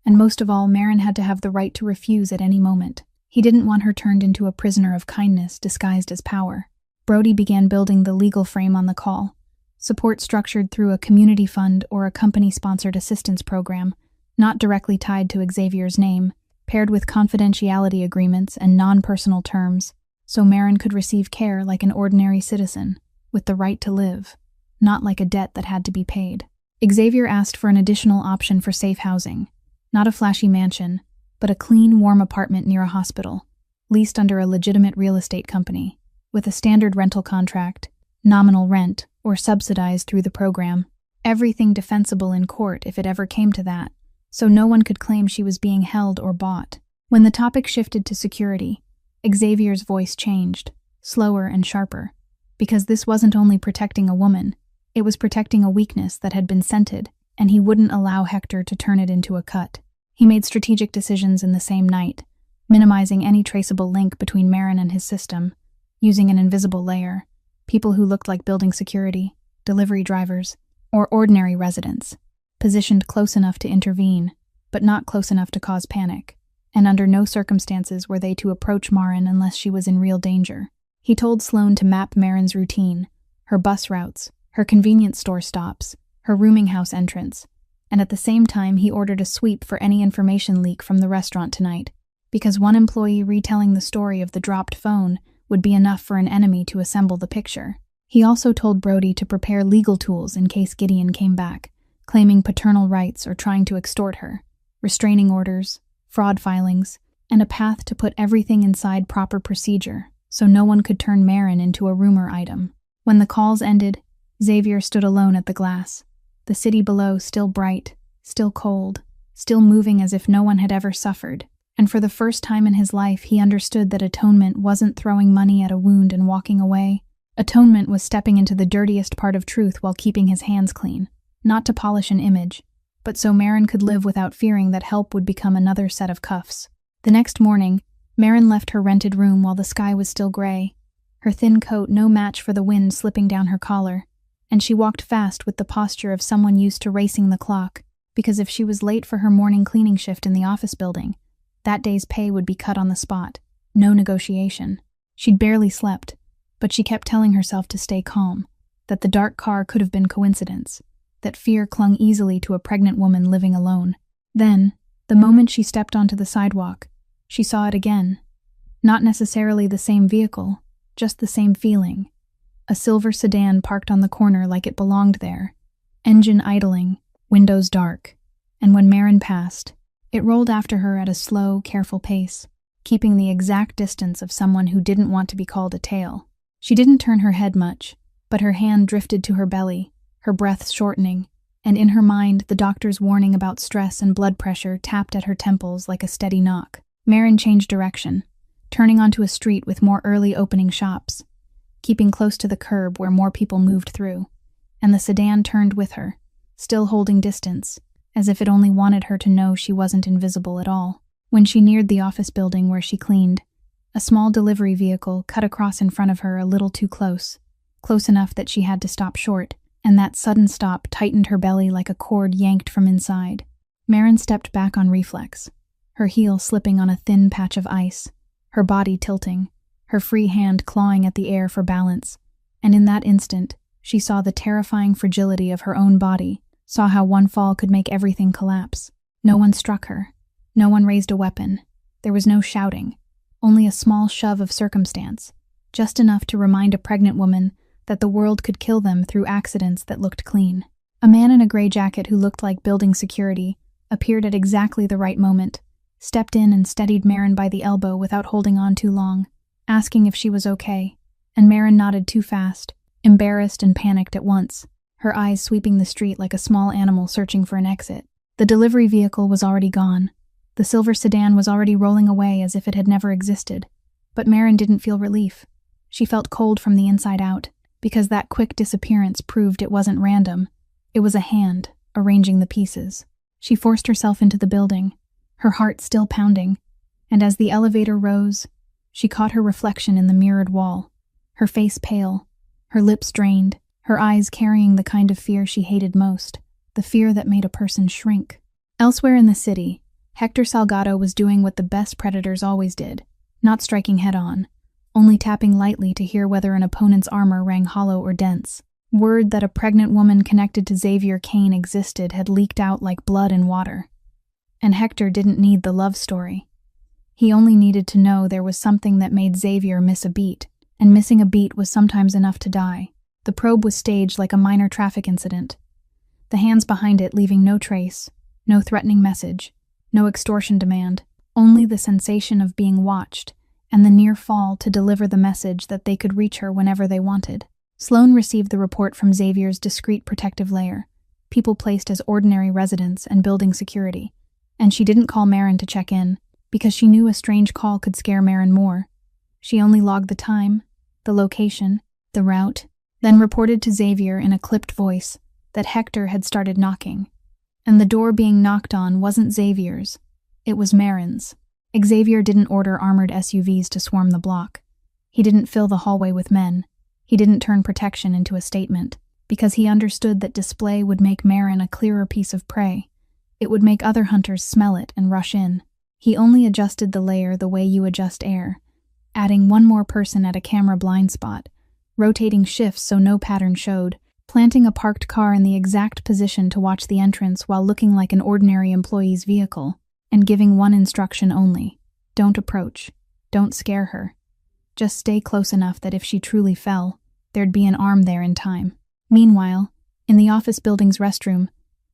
and most of all, Marin had to have the right to refuse at any moment. He didn't want her turned into a prisoner of kindness disguised as power. Brody began building the legal frame on the call, support structured through a community fund or a company-sponsored assistance program, not directly tied to Xavier's name, paired with confidentiality agreements and non-personal terms, so Marin could receive care like an ordinary citizen, with the right to live, not like a debt that had to be paid. Xavier asked for an additional option for safe housing, not a flashy mansion, but a clean, warm apartment near a hospital, leased under a legitimate real estate company, with a standard rental contract, nominal rent, or subsidized through the program. Everything defensible in court if it ever came to that, so no one could claim she was being held or bought. When the topic shifted to security, Xavier's voice changed, slower and sharper, because this wasn't only protecting a woman, it was protecting a weakness that had been scented, and he wouldn't allow Hector to turn it into a cut. He made strategic decisions in the same night, minimizing any traceable link between Marin and his system, using an invisible layer, people who looked like building security, delivery drivers, or ordinary residents, positioned close enough to intervene, but not close enough to cause panic, and under no circumstances were they to approach Marin unless she was in real danger. He told Sloane to map Marin's routine, her bus routes, her convenience store stops, her rooming house entrance, and at the same time he ordered a sweep for any information leak from the restaurant tonight, because one employee retelling the story of the dropped phone would be enough for an enemy to assemble the picture. He also told Brody to prepare legal tools in case Gideon came back, claiming paternal rights or trying to extort her, restraining orders, fraud filings, and a path to put everything inside proper procedure so no one could turn Marin into a rumor item. When the calls ended, Xavier stood alone at the glass, the city below still bright, still cold, still moving as if no one had ever suffered, and for the first time in his life he understood that atonement wasn't throwing money at a wound and walking away. Atonement was stepping into the dirtiest part of truth while keeping his hands clean, not to polish an image, but so Marin could live without fearing that help would become another set of cuffs. The next morning, Marin left her rented room while the sky was still gray, her thin coat no match for the wind slipping down her collar, and she walked fast with the posture of someone used to racing the clock, because if she was late for her morning cleaning shift in the office building, that day's pay would be cut on the spot. No negotiation. She'd barely slept, but she kept telling herself to stay calm, that the dark car could have been coincidence, that fear clung easily to a pregnant woman living alone. Then, the moment she stepped onto the sidewalk, she saw it again. Not necessarily the same vehicle, just the same feeling. A silver sedan parked on the corner like it belonged there, engine idling, windows dark, and when Maren passed, it rolled after her at a slow, careful pace, keeping the exact distance of someone who didn't want to be called a tale. She didn't turn her head much, but her hand drifted to her belly, her breath shortening, and in her mind the doctor's warning about stress and blood pressure tapped at her temples like a steady knock. Maren changed direction, turning onto a street with more early opening shops, keeping close to the curb where more people moved through, and the sedan turned with her, still holding distance, as if it only wanted her to know she wasn't invisible at all. When she neared the office building where she cleaned, a small delivery vehicle cut across in front of her a little too close enough that she had to stop short, and that sudden stop tightened her belly like a cord yanked from inside. Maren stepped back on reflex, her heel slipping on a thin patch of ice, her body tilting, her free hand clawing at the air for balance, and in that instant, she saw the terrifying fragility of her own body, saw how one fall could make everything collapse. No one struck her. No one raised a weapon. There was no shouting, only a small shove of circumstance, just enough to remind a pregnant woman that the world could kill them through accidents that looked clean. A man in a gray jacket who looked like building security appeared at exactly the right moment, stepped in and steadied Maren by the elbow without holding on too long, asking if she was okay, and Maren nodded too fast, embarrassed and panicked at once, her eyes sweeping the street like a small animal searching for an exit. The delivery vehicle was already gone. The silver sedan was already rolling away as if it had never existed. But Maren didn't feel relief. She felt cold from the inside out, because that quick disappearance proved it wasn't random. It was a hand, arranging the pieces. She forced herself into the building, her heart still pounding, and as the elevator rose, she caught her reflection in the mirrored wall, her face pale, her lips drained, her eyes carrying the kind of fear she hated most, the fear that made a person shrink. Elsewhere in the city, Hector Salgado was doing what the best predators always did, not striking head-on, only tapping lightly to hear whether an opponent's armor rang hollow or dense. Word that a pregnant woman connected to Xavier Kane existed had leaked out like blood in water. And Hector didn't need the love story. He only needed to know there was something that made Xavier miss a beat, and missing a beat was sometimes enough to die. The probe was staged like a minor traffic incident, the hands behind it leaving no trace, no threatening message, no extortion demand, only the sensation of being watched, and the near fall to deliver the message that they could reach her whenever they wanted. Sloane received the report from Xavier's discreet protective layer, people placed as ordinary residents and building security, and she didn't call Maren to check in, because she knew a strange call could scare Maren more. She only logged the time, the location, the route, then reported to Xavier in a clipped voice that Hector had started knocking. And the door being knocked on wasn't Xavier's, it was Maren's. Xavier didn't order armored SUVs to swarm the block. He didn't fill the hallway with men. He didn't turn protection into a statement, because he understood that display would make Maren a clearer piece of prey. It would make other hunters smell it and rush in. He only adjusted the layer the way you adjust air, adding one more person at a camera blind spot, rotating shifts so no pattern showed, planting a parked car in the exact position to watch the entrance while looking like an ordinary employee's vehicle, and giving one instruction only: don't approach, don't scare her. Just stay close enough that if she truly fell, there'd be an arm there in time. Meanwhile, in the office building's restroom,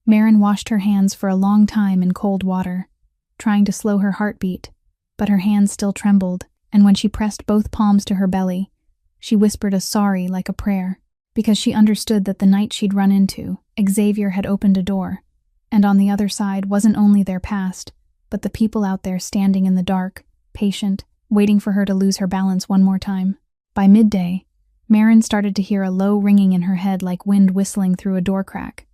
Maren washed her hands for a long time in cold water, trying to slow her heartbeat, but her hands still trembled, and when she pressed both palms to her belly, she whispered a sorry like a prayer, because she understood that the night she'd run into, Xavier had opened a door, and on the other side wasn't only their past, but the people out there standing in the dark, patient, waiting for her to lose her balance one more time. By midday, Maren started to hear a low ringing in her head like wind whistling through a door crack,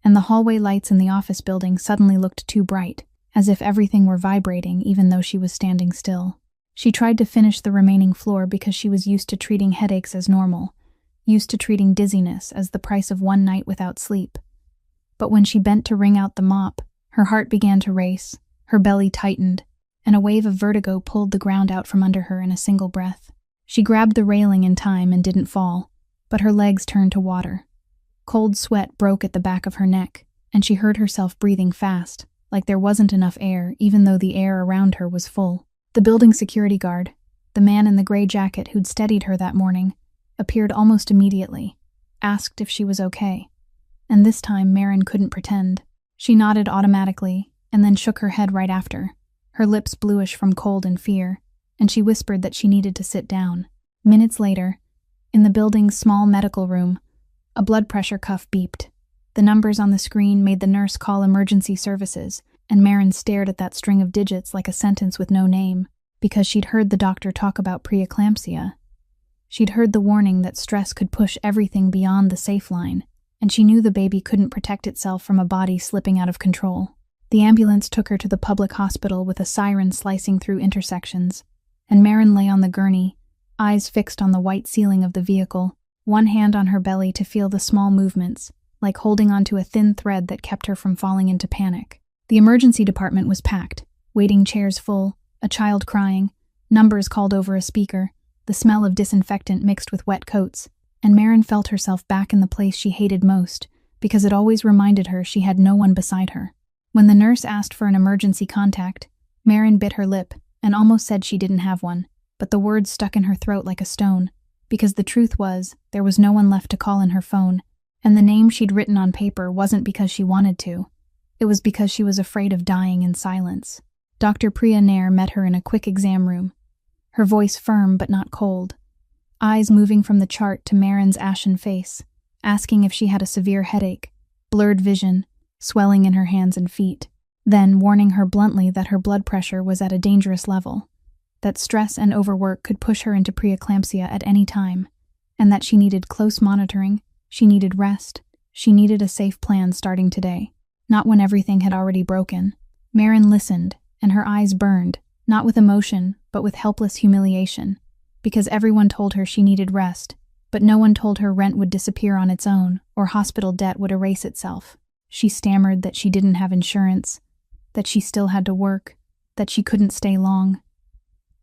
and the hallway lights in the office building suddenly looked too bright, as if everything were vibrating even though she was standing still. She tried to finish the remaining floor because she was used to treating headaches as normal, used to treating dizziness as the price of one night without sleep. But when she bent to wring out the mop, her heart began to race, her belly tightened, and a wave of vertigo pulled the ground out from under her in a single breath. She grabbed the railing in time and didn't fall, but her legs turned to water. Cold sweat broke at the back of her neck, and she heard herself breathing fast, like there wasn't enough air even though the air around her was full. The building security guard, the man in the gray jacket who'd steadied her that morning, appeared almost immediately, asked if she was okay. And this time Maren couldn't pretend. She nodded automatically, and then shook her head right after, her lips bluish from cold and fear, and she whispered that she needed to sit down. Minutes later, in the building's small medical room, a blood pressure cuff beeped. The numbers on the screen made the nurse call emergency services, and Maren stared at that string of digits like a sentence with no name, because she'd heard the doctor talk about preeclampsia. She'd heard the warning that stress could push everything beyond the safe line, and she knew the baby couldn't protect itself from a body slipping out of control. The ambulance took her to the public hospital with a siren slicing through intersections, and Maren lay on the gurney, eyes fixed on the white ceiling of the vehicle, one hand on her belly to feel the small movements, like holding onto a thin thread that kept her from falling into panic. The emergency department was packed, waiting chairs full, a child crying, numbers called over a speaker, the smell of disinfectant mixed with wet coats, and Maren felt herself back in the place she hated most, because it always reminded her she had no one beside her. When the nurse asked for an emergency contact, Maren bit her lip and almost said she didn't have one, but the words stuck in her throat like a stone, because the truth was, there was no one left to call in her phone, and the name she'd written on paper wasn't because she wanted to. It was because she was afraid of dying in silence. Dr. Priya Nair met her in a quick exam room, her voice firm but not cold, eyes moving from the chart to Maren's ashen face, asking if she had a severe headache, blurred vision, swelling in her hands and feet, then warning her bluntly that her blood pressure was at a dangerous level, that stress and overwork could push her into preeclampsia at any time, and that she needed close monitoring, she needed rest, she needed a safe plan starting today, not when everything had already broken. Maren listened, and her eyes burned, not with emotion, but with helpless humiliation, because everyone told her she needed rest, but no one told her rent would disappear on its own, or hospital debt would erase itself. She stammered that she didn't have insurance, that she still had to work, that she couldn't stay long.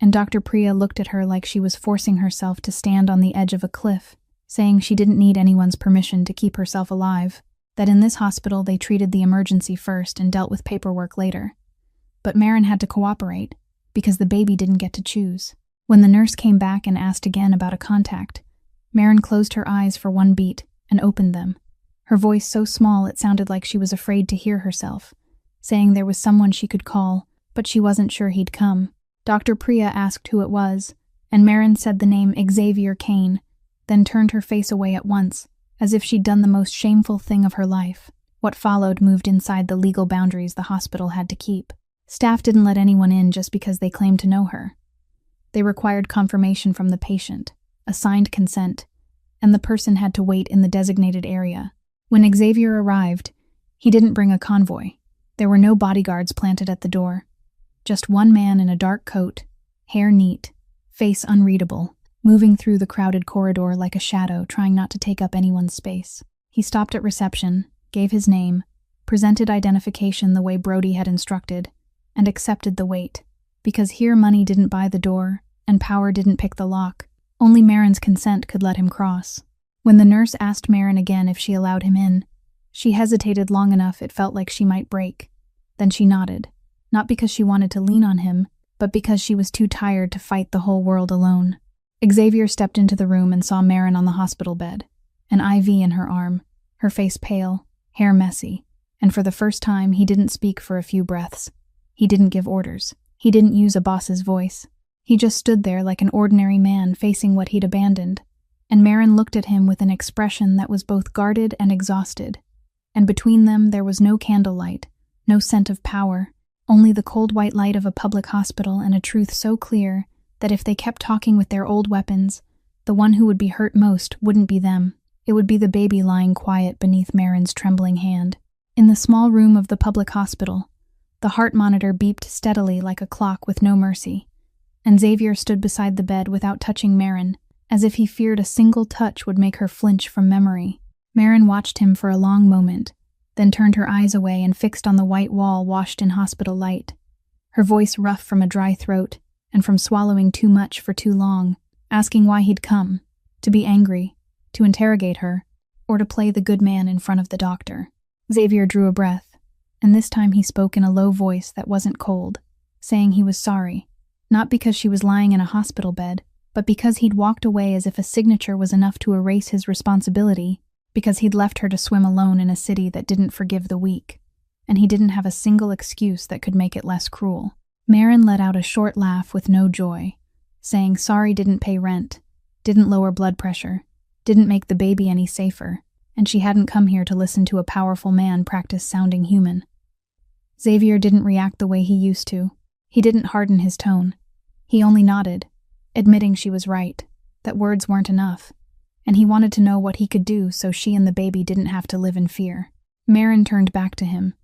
And Dr. Priya looked at her like she was forcing herself to stand on the edge of a cliff, saying she didn't need anyone's permission to keep herself alive, that in this hospital they treated the emergency first and dealt with paperwork later. But Maren had to cooperate, because the baby didn't get to choose. When the nurse came back and asked again about a contact, Maren closed her eyes for one beat and opened them, her voice so small it sounded like she was afraid to hear herself, saying there was someone she could call, but she wasn't sure he'd come. Dr. Priya asked who it was, and Maren said the name Xavier Kane, then turned her face away at once, as if she'd done the most shameful thing of her life. What followed moved inside the legal boundaries the hospital had to keep. Staff didn't let anyone in just because they claimed to know her. They required confirmation from the patient, a signed consent, and the person had to wait in the designated area. When Xavier arrived, he didn't bring a convoy. There were no bodyguards planted at the door. Just one man in a dark coat, hair neat, face unreadable, moving through the crowded corridor like a shadow, trying not to take up anyone's space. He stopped at reception, gave his name, presented identification the way Brody had instructed, and accepted the wait, because here money didn't buy the door, and power didn't pick the lock. Only Maren's consent could let him cross. When the nurse asked Maren again if she allowed him in, she hesitated long enough it felt like she might break. Then she nodded, not because she wanted to lean on him, but because she was too tired to fight the whole world alone. Xavier stepped into the room and saw Maren on the hospital bed, an IV in her arm, her face pale, hair messy, and for the first time he didn't speak for a few breaths. He didn't give orders. He didn't use a boss's voice. He just stood there like an ordinary man facing what he'd abandoned, and Maren looked at him with an expression that was both guarded and exhausted, and between them there was no candlelight, no scent of power, only the cold white light of a public hospital and a truth so clear that if they kept talking with their old weapons, the one who would be hurt most wouldn't be them. It would be the baby lying quiet beneath Maren's trembling hand. In the small room of the public hospital, the heart monitor beeped steadily like a clock with no mercy, and Xavier stood beside the bed without touching Maren, as if he feared a single touch would make her flinch from memory. Marin watched him for a long moment, then turned her eyes away and fixed on the white wall washed in hospital light. Her voice rough from a dry throat and from swallowing too much for too long, asking why he'd come, to be angry, to interrogate her, or to play the good man in front of the doctor. Xavier drew a breath, and this time he spoke in a low voice that wasn't cold, saying he was sorry, not because she was lying in a hospital bed, but because he'd walked away as if a signature was enough to erase his responsibility, because he'd left her to swim alone in a city that didn't forgive the weak, and he didn't have a single excuse that could make it less cruel. Marin let out a short laugh with no joy, saying sorry didn't pay rent, didn't lower blood pressure, didn't make the baby any safer, and she hadn't come here to listen to a powerful man practice sounding human. Xavier didn't react the way he used to. He didn't harden his tone. He only nodded, admitting she was right, that words weren't enough, and he wanted to know what he could do so she and the baby didn't have to live in fear. Marin turned back to him,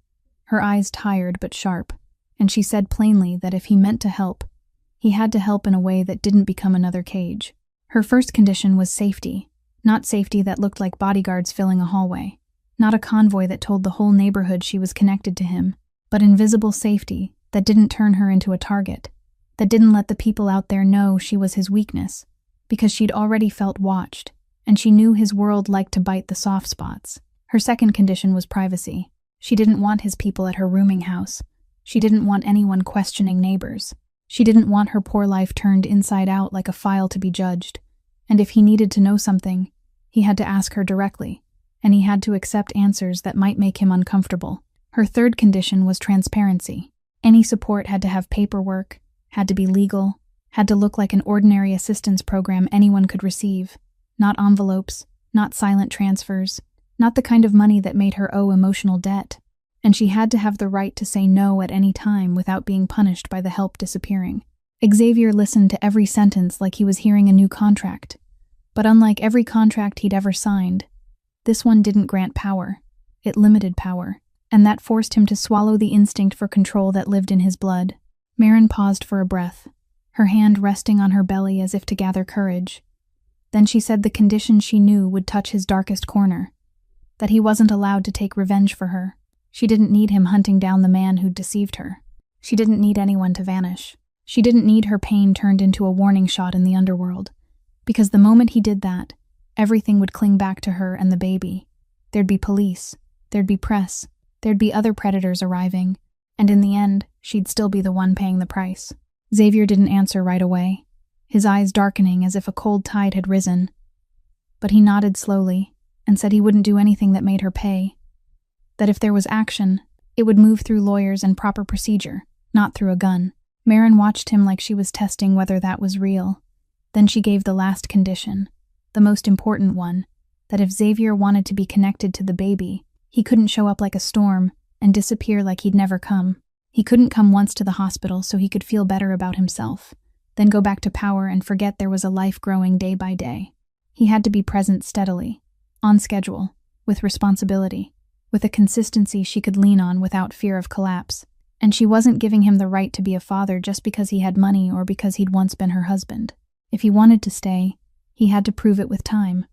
her eyes tired but sharp, and she said plainly that if he meant to help, he had to help in a way that didn't become another cage. Her first condition was safety, not safety that looked like bodyguards filling a hallway, not a convoy that told the whole neighborhood she was connected to him, but invisible safety that didn't turn her into a target, that didn't let the people out there know she was his weakness, because she'd already felt watched, and she knew his world liked to bite the soft spots. Her second condition was privacy. She didn't want his people at her rooming house. She didn't want anyone questioning neighbors. She didn't want her poor life turned inside out like a file to be judged. And if he needed to know something, he had to ask her directly, and he had to accept answers that might make him uncomfortable. Her third condition was transparency. Any support had to have paperwork, had to be legal, had to look like an ordinary assistance program anyone could receive. Not envelopes, not silent transfers, not the kind of money that made her owe emotional debt. And she had to have the right to say no at any time without being punished by the help disappearing. Xavier listened to every sentence like he was hearing a new contract. But unlike every contract he'd ever signed, this one didn't grant power. It limited power, and that forced him to swallow the instinct for control that lived in his blood. Marin paused for a breath, her hand resting on her belly as if to gather courage. Then she said the condition she knew would touch his darkest corner, that he wasn't allowed to take revenge for her. She didn't need him hunting down the man who'd deceived her. She didn't need anyone to vanish. She didn't need her pain turned into a warning shot in the underworld, because the moment he did that, everything would cling back to her and the baby. There'd be police, there'd be press, there'd be other predators arriving, and in the end, she'd still be the one paying the price. Xavier didn't answer right away, his eyes darkening as if a cold tide had risen. But he nodded slowly and said he wouldn't do anything that made her pay. That if there was action, it would move through lawyers and proper procedure, not through a gun. Marin watched him like she was testing whether that was real. Then she gave the last condition, the most important one, that if Xavier wanted to be connected to the baby, he couldn't show up like a storm and disappear like he'd never come. He couldn't come once to the hospital so he could feel better about himself, then go back to power and forget there was a life growing day by day. He had to be present steadily, on schedule, with responsibility, with a consistency she could lean on without fear of collapse. And she wasn't giving him the right to be a father just because he had money or because he'd once been her husband. If he wanted to stay, he had to prove it with time,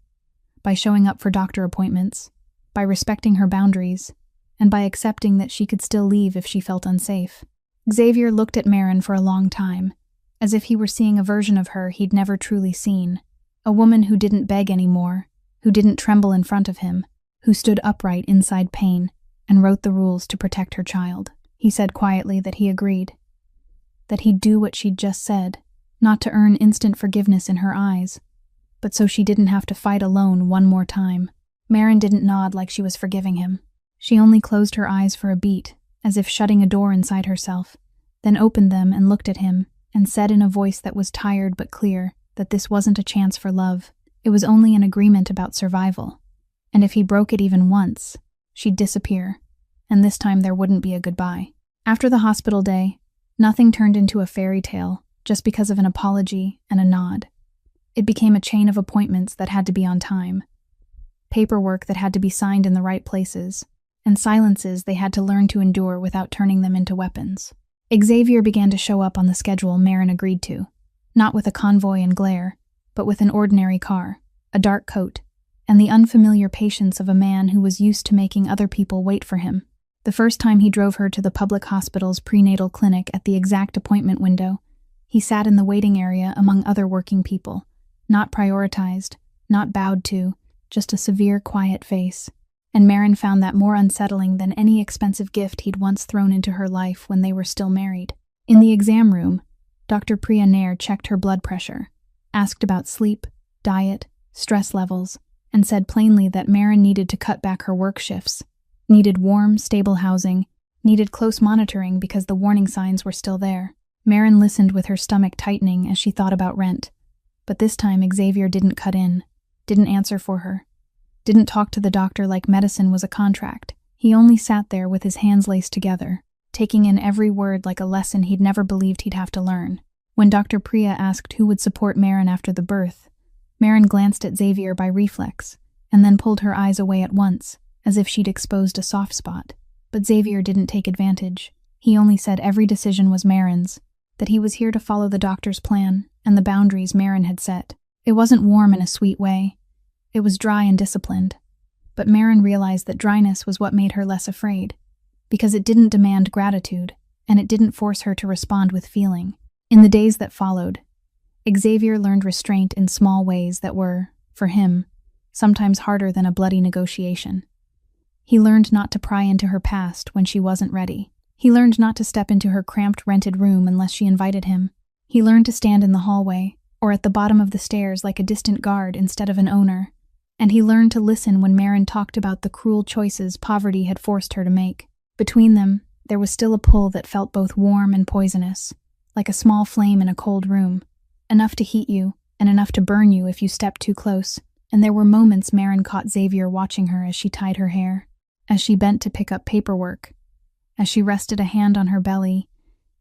by showing up for doctor appointments, by respecting her boundaries, and by accepting that she could still leave if she felt unsafe. Xavier looked at Marin for a long time, as if he were seeing a version of her he'd never truly seen, a woman who didn't beg anymore, who didn't tremble in front of him, who stood upright inside pain and wrote the rules to protect her child. He said quietly that he agreed, that he'd do what she'd just said, not to earn instant forgiveness in her eyes, but so she didn't have to fight alone one more time. Marin didn't nod like she was forgiving him. She only closed her eyes for a beat, as if shutting a door inside herself, then opened them and looked at him, and said in a voice that was tired but clear that this wasn't a chance for love. It was only an agreement about survival. And if he broke it even once, she'd disappear, and this time there wouldn't be a goodbye. After the hospital day, nothing turned into a fairy tale just because of an apology and a nod. It became a chain of appointments that had to be on time, paperwork that had to be signed in the right places, and silences they had to learn to endure without turning them into weapons. Xavier began to show up on the schedule Marin agreed to, not with a convoy and glare, but with an ordinary car, a dark coat, and the unfamiliar patience of a man who was used to making other people wait for him. The first time he drove her to the public hospital's prenatal clinic at the exact appointment window, he sat in the waiting area among other working people, not prioritized, not bowed to, just a severe, quiet face. And Maren found that more unsettling than any expensive gift he'd once thrown into her life when they were still married. In the exam room, Dr. Priya Nair checked her blood pressure, asked about sleep, diet, stress levels, and said plainly that Maren needed to cut back her work shifts, needed warm, stable housing, needed close monitoring because the warning signs were still there. Maren listened with her stomach tightening as she thought about rent. But this time Xavier didn't cut in, didn't answer for her, didn't talk to the doctor like medicine was a contract. He only sat there with his hands laced together, taking in every word like a lesson he'd never believed he'd have to learn. When Dr. Priya asked who would support Maren after the birth, Maren glanced at Xavier by reflex, and then pulled her eyes away at once, as if she'd exposed a soft spot. But Xavier didn't take advantage. He only said every decision was Maren's, that he was here to follow the doctor's plan and the boundaries Maren had set. It wasn't warm in a sweet way. It was dry and disciplined. But Maren realized that dryness was what made her less afraid, because it didn't demand gratitude, and it didn't force her to respond with feeling. In the days that followed, Xavier learned restraint in small ways that were, for him, sometimes harder than a bloody negotiation. He learned not to pry into her past when she wasn't ready. He learned not to step into her cramped rented room unless she invited him. He learned to stand in the hallway, or at the bottom of the stairs like a distant guard instead of an owner. And he learned to listen when Maren talked about the cruel choices poverty had forced her to make. Between them, there was still a pull that felt both warm and poisonous, like a small flame in a cold room. Enough to heat you, and enough to burn you if you stepped too close. And there were moments Maren caught Xavier watching her as she tied her hair, as she bent to pick up paperwork, as she rested a hand on her belly,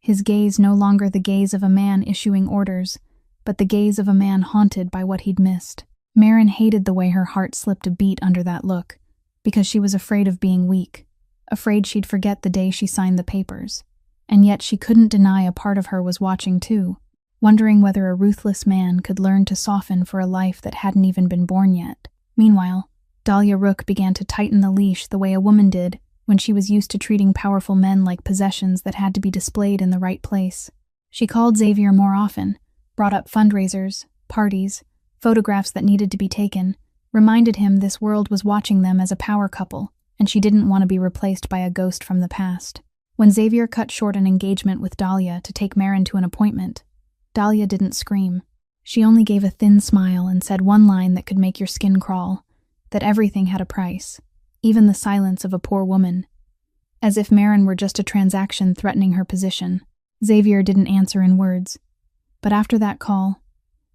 his gaze no longer the gaze of a man issuing orders, but the gaze of a man haunted by what he'd missed. Maren hated the way her heart slipped a beat under that look, because she was afraid of being weak, afraid she'd forget the day she signed the papers. And yet she couldn't deny a part of her was watching too, wondering whether a ruthless man could learn to soften for a life that hadn't even been born yet. Meanwhile, Dahlia Rook began to tighten the leash the way a woman did when she was used to treating powerful men like possessions that had to be displayed in the right place. She called Xavier more often, brought up fundraisers, parties, photographs that needed to be taken, reminded him this world was watching them as a power couple, and she didn't want to be replaced by a ghost from the past. When Xavier cut short an engagement with Dahlia to take Maren to an appointment, Dahlia didn't scream. She only gave a thin smile and said one line that could make your skin crawl, that everything had a price, even the silence of a poor woman. As if Maren were just a transaction threatening her position, Xavier didn't answer in words. But after that call,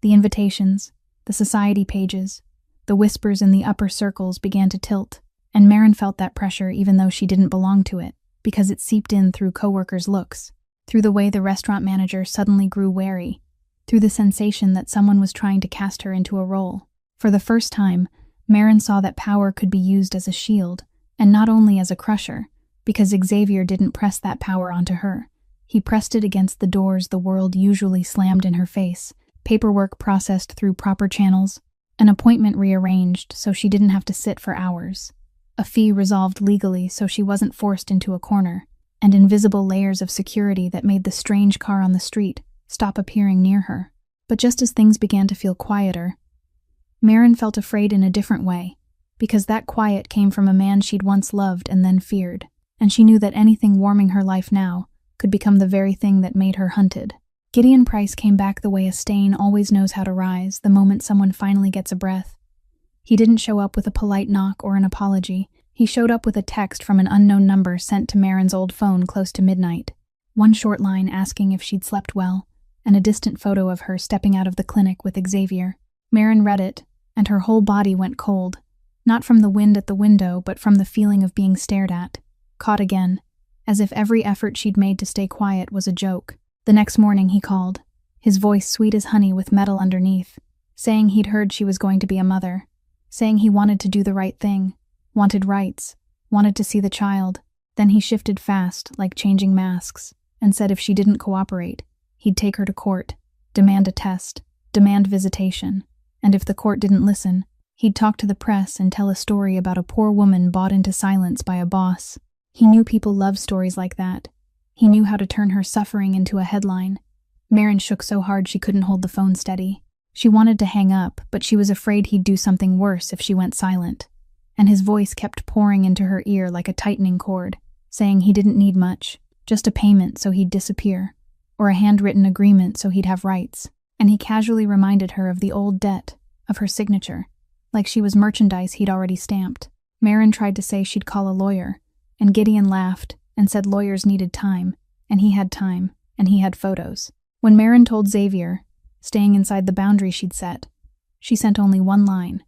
the invitations, the society pages, the whispers in the upper circles began to tilt, and Maren felt that pressure even though she didn't belong to it, because it seeped in through coworkers' looks, through the way the restaurant manager suddenly grew wary, through the sensation that someone was trying to cast her into a role. For the first time, Maren saw that power could be used as a shield, and not only as a crusher, because Xavier didn't press that power onto her. He pressed it against the doors the world usually slammed in her face, paperwork processed through proper channels, an appointment rearranged so she didn't have to sit for hours, a fee resolved legally so she wasn't forced into a corner, and invisible layers of security that made the strange car on the street stop appearing near her. But just as things began to feel quieter, Maren felt afraid in a different way, because that quiet came from a man she'd once loved and then feared, and she knew that anything warming her life now could become the very thing that made her hunted. Gideon Price came back the way a stain always knows how to rise the moment someone finally gets a breath. He didn't show up with a polite knock or an apology. He showed up with a text from an unknown number sent to Maren's old phone close to midnight. One short line asking if she'd slept well, and a distant photo of her stepping out of the clinic with Xavier. Maren read it, and her whole body went cold, not from the wind at the window, but from the feeling of being stared at, caught again, as if every effort she'd made to stay quiet was a joke. The next morning he called, his voice sweet as honey with metal underneath, saying he'd heard she was going to be a mother, saying he wanted to do the right thing, wanted rights, wanted to see the child. Then he shifted fast, like changing masks, and said if she didn't cooperate, he'd take her to court, demand a test, demand visitation. And if the court didn't listen, he'd talk to the press and tell a story about a poor woman bought into silence by a boss. He knew people loved stories like that. He knew how to turn her suffering into a headline. Maren shook so hard she couldn't hold the phone steady. She wanted to hang up, but she was afraid he'd do something worse if she went silent. And his voice kept pouring into her ear like a tightening cord, saying he didn't need much, just a payment so he'd disappear, or a handwritten agreement so he'd have rights. And he casually reminded her of the old debt, of her signature, like she was merchandise he'd already stamped. Maren tried to say she'd call a lawyer, and Gideon laughed and said lawyers needed time, and he had photos. When Maren told Xavier, staying inside the boundary she'd set, she sent only one line: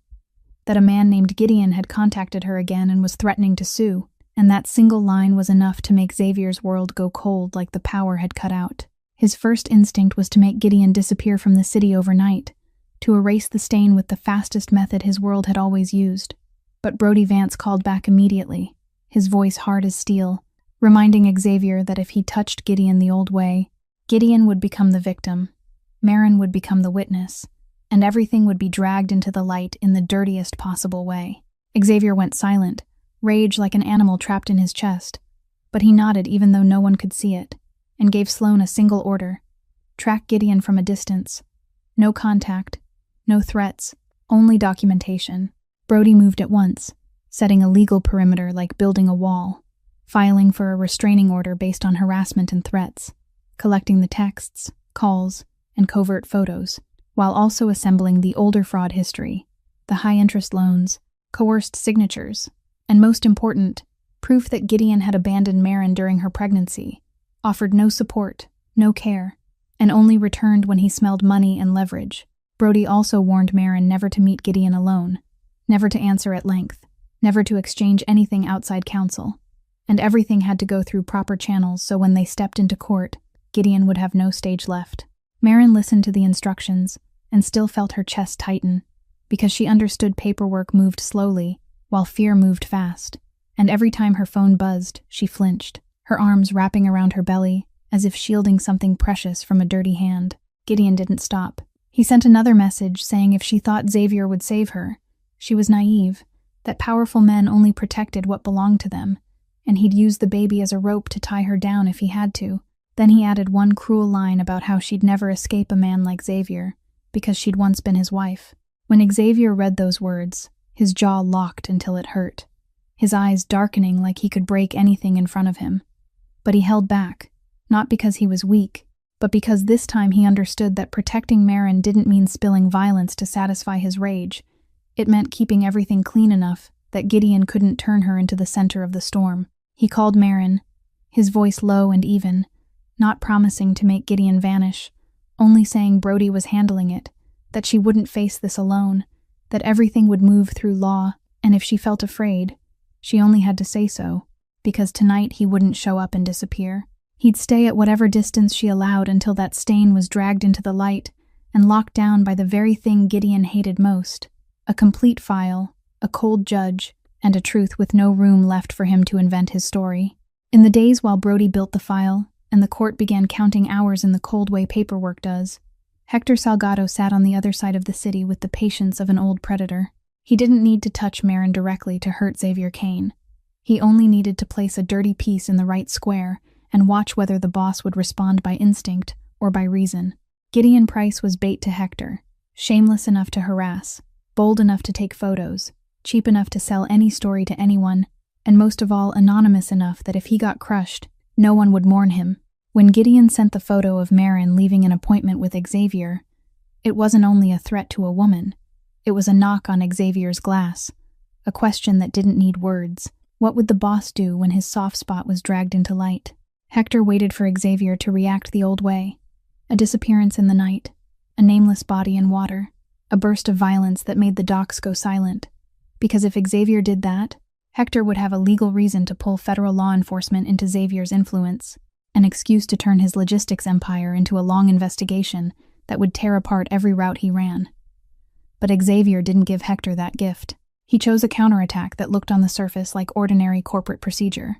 that a man named Gideon had contacted her again and was threatening to sue, and that single line was enough to make Xavier's world go cold like the power had cut out. His first instinct was to make Gideon disappear from the city overnight, to erase the stain with the fastest method his world had always used. But Brody Vance called back immediately, his voice hard as steel, reminding Xavier that if he touched Gideon the old way, Gideon would become the victim, Maren would become the witness, and everything would be dragged into the light in the dirtiest possible way. Xavier went silent, rage like an animal trapped in his chest, but he nodded even though no one could see it, and gave Sloane a single order: track Gideon from a distance. No contact, no threats, only documentation. Brody moved at once, setting a legal perimeter like building a wall, filing for a restraining order based on harassment and threats, collecting the texts, calls, and covert photos, while also assembling the older fraud history, the high-interest loans, coerced signatures, and most important, proof that Gideon had abandoned Maren during her pregnancy, offered no support, no care, and only returned when he smelled money and leverage. Brody also warned Maren never to meet Gideon alone, never to answer at length, never to exchange anything outside counsel, and everything had to go through proper channels so when they stepped into court, Gideon would have no stage left. Maren listened to the instructions and still felt her chest tighten, because she understood paperwork moved slowly, while fear moved fast, and every time her phone buzzed, she flinched, her arms wrapping around her belly, as if shielding something precious from a dirty hand. Gideon didn't stop. He sent another message saying if she thought Xavier would save her, she was naive, that powerful men only protected what belonged to them, and he'd use the baby as a rope to tie her down if he had to. Then he added one cruel line about how she'd never escape a man like Xavier, because she'd once been his wife. When Xavier read those words, his jaw locked until it hurt, his eyes darkening like he could break anything in front of him. But he held back, not because he was weak, but because this time he understood that protecting Maren didn't mean spilling violence to satisfy his rage. It meant keeping everything clean enough that Gideon couldn't turn her into the center of the storm. He called Maren, his voice low and even, not promising to make Gideon vanish, only saying Brody was handling it, that she wouldn't face this alone, that everything would move through law, and if she felt afraid, she only had to say so, because tonight he wouldn't show up and disappear. He'd stay at whatever distance she allowed until that stain was dragged into the light and locked down by the very thing Gideon hated most: a complete file, a cold judge, and a truth with no room left for him to invent his story. In the days while Brody built the file, and the court began counting hours in the cold way paperwork does, Hector Salgado sat on the other side of the city with the patience of an old predator. He didn't need to touch Maren directly to hurt Xavier Kane. He only needed to place a dirty piece in the right square and watch whether the boss would respond by instinct or by reason. Gideon Price was bait to Hector, shameless enough to harass, bold enough to take photos, cheap enough to sell any story to anyone, and most of all anonymous enough that if he got crushed, no one would mourn him. When Gideon sent the photo of Maren leaving an appointment with Xavier, it wasn't only a threat to a woman, it was a knock on Xavier's glass, a question that didn't need words. What would the boss do when his soft spot was dragged into light? Hector waited for Xavier to react the old way. A disappearance in the night, a nameless body in water, a burst of violence that made the docks go silent. Because if Xavier did that, Hector would have a legal reason to pull federal law enforcement into Xavier's influence, an excuse to turn his logistics empire into a long investigation that would tear apart every route he ran. But Xavier didn't give Hector that gift. He chose a counterattack that looked on the surface like ordinary corporate procedure,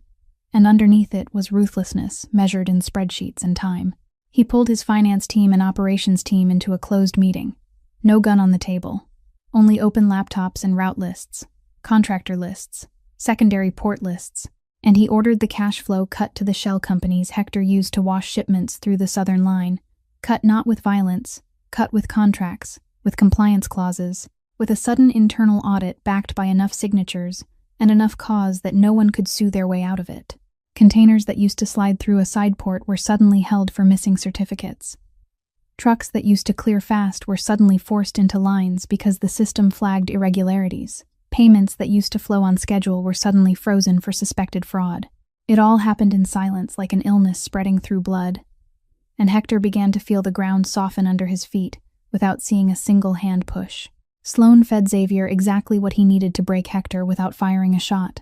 and underneath it was ruthlessness measured in spreadsheets and time. He pulled his finance team and operations team into a closed meeting, No gun on the table. Only open laptops and route lists, contractor lists, secondary port lists, and he ordered the cash flow cut to the shell companies Hector used to wash shipments through the southern line. Cut not with violence, cut with contracts, with compliance clauses, with a sudden internal audit backed by enough signatures and enough cause that no one could sue their way out of it. Containers that used to slide through a side port were suddenly held for missing certificates. Trucks that used to clear fast were suddenly forced into lines because the system flagged irregularities. Payments that used to flow on schedule were suddenly frozen for suspected fraud. It all happened in silence like an illness spreading through blood. And Hector began to feel the ground soften under his feet without seeing a single hand push. Sloan fed Xavier exactly what he needed to break Hector without firing a shot.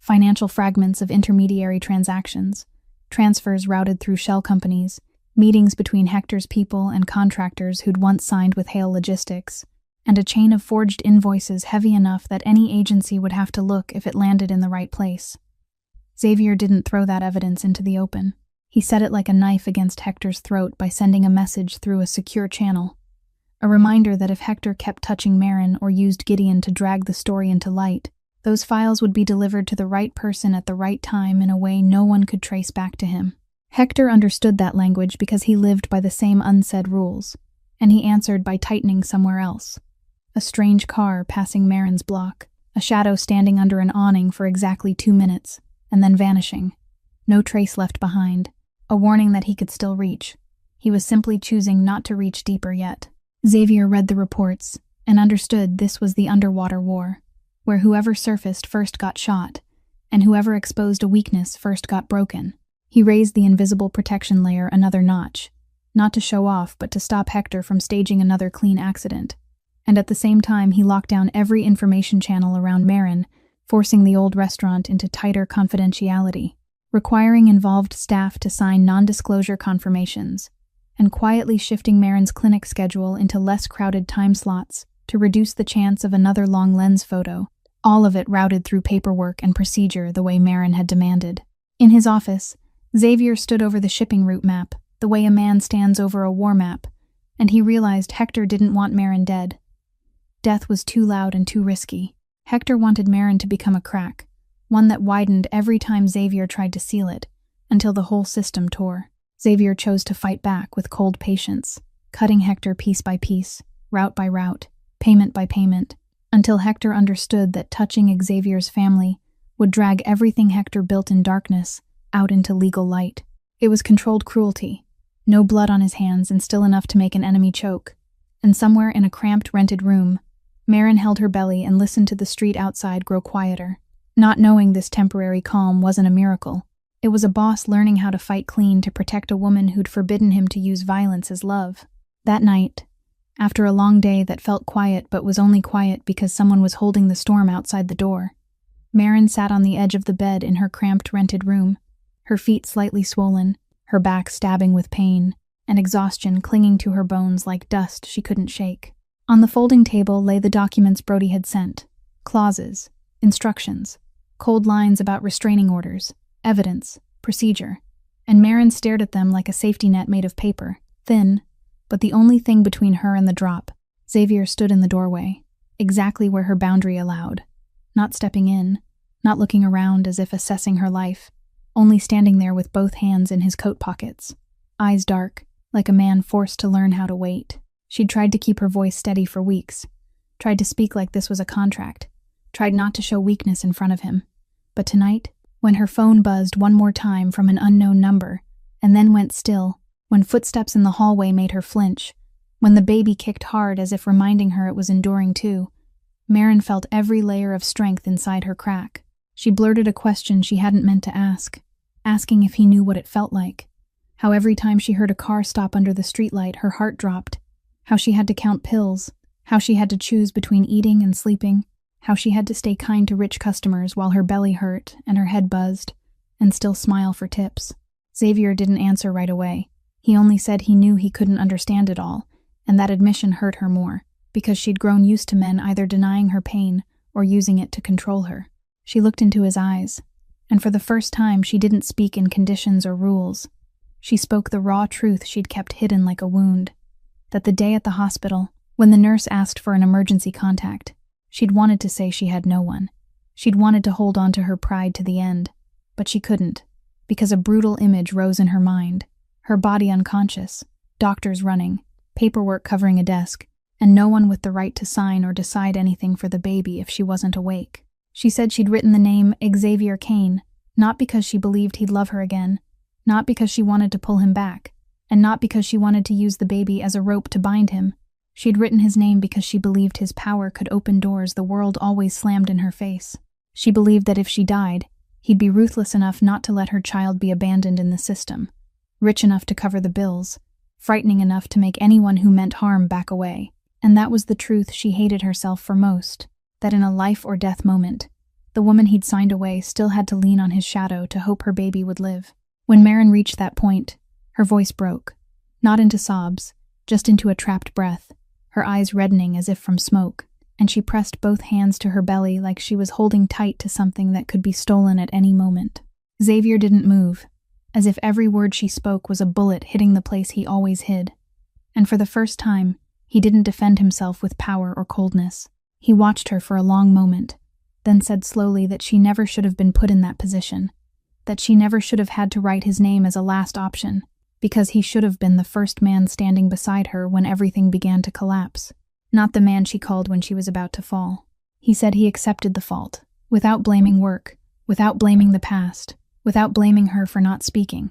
Financial fragments of intermediary transactions, transfers routed through shell companies, meetings between Hector's people and contractors who'd once signed with Hale Logistics, and a chain of forged invoices heavy enough that any agency would have to look if it landed in the right place. Xavier didn't throw that evidence into the open. He set it like a knife against Hector's throat by sending a message through a secure channel. A reminder that if Hector kept touching Marin or used Gideon to drag the story into light, those files would be delivered to the right person at the right time in a way no one could trace back to him. Hector understood that language because he lived by the same unsaid rules, and he answered by tightening somewhere else. A strange car passing Marin's block, a shadow standing under an awning for exactly 2 minutes, and then vanishing. No trace left behind, a warning that he could still reach. He was simply choosing not to reach deeper yet. Xavier read the reports and understood this was the underwater war, where whoever surfaced first got shot, and whoever exposed a weakness first got broken. He raised the invisible protection layer another notch, not to show off but to stop Hector from staging another clean accident. And at the same time he locked down every information channel around Marin, forcing the old restaurant into tighter confidentiality, requiring involved staff to sign non-disclosure confirmations, and quietly shifting Marin's clinic schedule into less crowded time slots to reduce the chance of another long lens photo, all of it routed through paperwork and procedure the way Marin had demanded. In his office, Xavier stood over the shipping route map, the way a man stands over a war map, and he realized Hector didn't want Marin dead. Death was too loud and too risky. Hector wanted Marin to become a crack, one that widened every time Xavier tried to seal it, until the whole system tore. Xavier chose to fight back with cold patience, cutting Hector piece by piece, route by route, payment by payment, until Hector understood that touching Xavier's family would drag everything Hector built in darkness out into legal light. It was controlled cruelty. No blood on his hands and still enough to make an enemy choke. And somewhere in a cramped rented room, Marin held her belly and listened to the street outside grow quieter, not knowing this temporary calm wasn't a miracle. It was a boss learning how to fight clean to protect a woman who'd forbidden him to use violence as love. That night, after a long day that felt quiet but was only quiet because someone was holding the storm outside the door, Marin sat on the edge of the bed in her cramped rented room, her feet slightly swollen, her back stabbing with pain, and exhaustion clinging to her bones like dust she couldn't shake. On the folding table lay the documents Brody had sent, clauses, instructions, cold lines about restraining orders, evidence, procedure, and Marin stared at them like a safety net made of paper, thin, but the only thing between her and the drop. Xavier stood in the doorway, exactly where her boundary allowed, not stepping in, not looking around as if assessing her life, only standing there with both hands in his coat pockets, eyes dark, like a man forced to learn how to wait. She'd tried to keep her voice steady for weeks, tried to speak like this was a contract, tried not to show weakness in front of him. But tonight, when her phone buzzed one more time from an unknown number, and then went still, when footsteps in the hallway made her flinch, when the baby kicked hard as if reminding her it was enduring too, Marin felt every layer of strength inside her crack. She blurted a question she hadn't meant to ask, asking if he knew what it felt like. How every time she heard a car stop under the streetlight, her heart dropped. How she had to count pills, how she had to choose between eating and sleeping, how she had to stay kind to rich customers while her belly hurt and her head buzzed, and still smile for tips. Xavier didn't answer right away. He only said he knew he couldn't understand it all, and that admission hurt her more, because she'd grown used to men either denying her pain or using it to control her. She looked into his eyes, and for the first time she didn't speak in conditions or rules. She spoke the raw truth she'd kept hidden like a wound. That the day at the hospital, When the nurse asked for an emergency contact, she'd wanted to say she had no one. She'd wanted to hold on to her pride to the end, but she couldn't, because a brutal image rose in her mind, her body unconscious, doctors running, paperwork covering a desk, and no one with the right to sign or decide anything for the baby if she wasn't awake. She said she'd written the name Xavier Kane, not because she believed he'd love her again, not because she wanted to pull him back, and not because she wanted to use the baby as a rope to bind him. She'd written his name because she believed his power could open doors the world always slammed in her face. She believed that if she died, he'd be ruthless enough not to let her child be abandoned in the system, rich enough to cover the bills, frightening enough to make anyone who meant harm back away. And that was the truth she hated herself for most, that in a life-or-death moment, the woman he'd signed away still had to lean on his shadow to hope her baby would live. When Maren reached that point, her voice broke, not into sobs, just into a trapped breath, her eyes reddening as if from smoke, and she pressed both hands to her belly like she was holding tight to something that could be stolen at any moment. Xavier didn't move, as if every word she spoke was a bullet hitting the place he always hid. And for the first time, he didn't defend himself with power or coldness. He watched her for a long moment, then said slowly that she never should have been put in that position, that she never should have had to write his name as a last option, because he should have been the first man standing beside her when everything began to collapse, not the man she called when she was about to fall. He said he accepted the fault, without blaming work, without blaming the past, without blaming her for not speaking.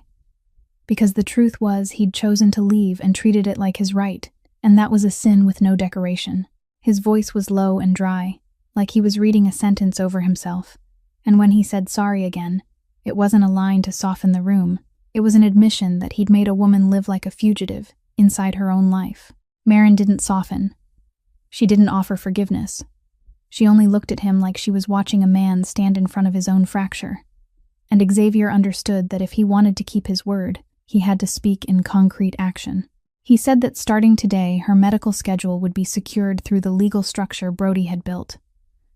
Because the truth was he'd chosen to leave and treated it like his right, and that was a sin with no decoration. His voice was low and dry, like he was reading a sentence over himself, and when he said sorry again, it wasn't a line to soften the room. It was an admission that he'd made a woman live like a fugitive inside her own life. Maren didn't soften. She didn't offer forgiveness. She only looked at him like she was watching a man stand in front of his own fracture. And Xavier understood that if he wanted to keep his word, he had to speak in concrete action. He said that starting today, her medical schedule would be secured through the legal structure Brody had built,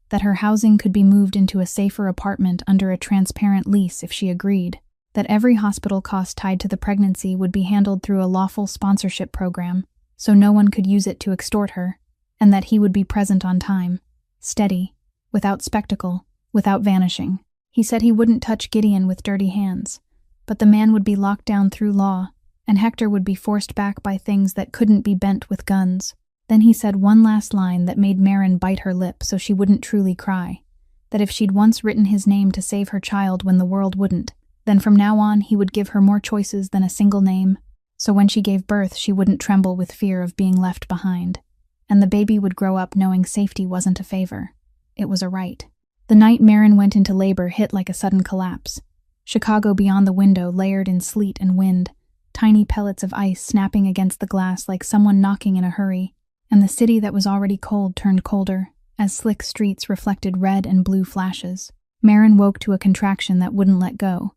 that her housing could be moved into a safer apartment under a transparent lease if she agreed, that every hospital cost tied to the pregnancy would be handled through a lawful sponsorship program, so no one could use it to extort her, and that he would be present on time, steady, without spectacle, without vanishing. He said he wouldn't touch Gideon with dirty hands, but the man would be locked down through law, and Hector would be forced back by things that couldn't be bent with guns. Then he said one last line that made Maren bite her lip so she wouldn't truly cry, that if she'd once written his name to save her child when the world wouldn't, then from now on he would give her more choices than a single name, so when she gave birth she wouldn't tremble with fear of being left behind, and the baby would grow up knowing safety wasn't a favor. It was a right. The night Maren went into labor hit like a sudden collapse. Chicago beyond the window layered in sleet and wind, tiny pellets of ice snapping against the glass like someone knocking in a hurry, and the city that was already cold turned colder, as slick streets reflected red and blue flashes. Maren woke to a contraction that wouldn't let go,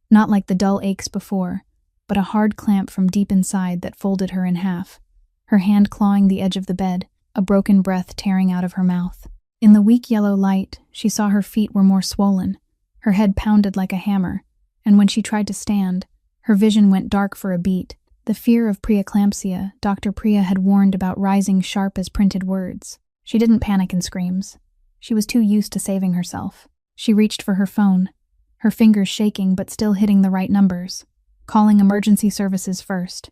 not like the dull aches before, but a hard clamp from deep inside that folded her in half, her hand clawing the edge of the bed, a broken breath tearing out of her mouth. In the weak yellow light, she saw her feet were more swollen, her head pounded like a hammer, and when she tried to stand, her vision went dark for a beat. The fear of preeclampsia Dr. Priya had warned about rising sharp as printed words. She didn't panic in screams. She was too used to saving herself. She reached for her phone, her fingers shaking but still hitting the right numbers, calling emergency services first,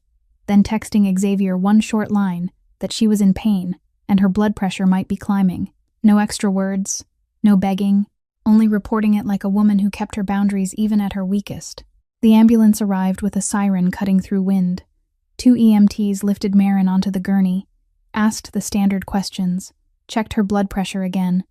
then texting Xavier one short line that she was in pain and her blood pressure might be climbing. No extra words, no begging, only reporting it like a woman who kept her boundaries even at her weakest. The ambulance arrived with a siren cutting through wind. 2 EMTs lifted Maren onto the gurney, asked the standard questions, checked her blood pressure again,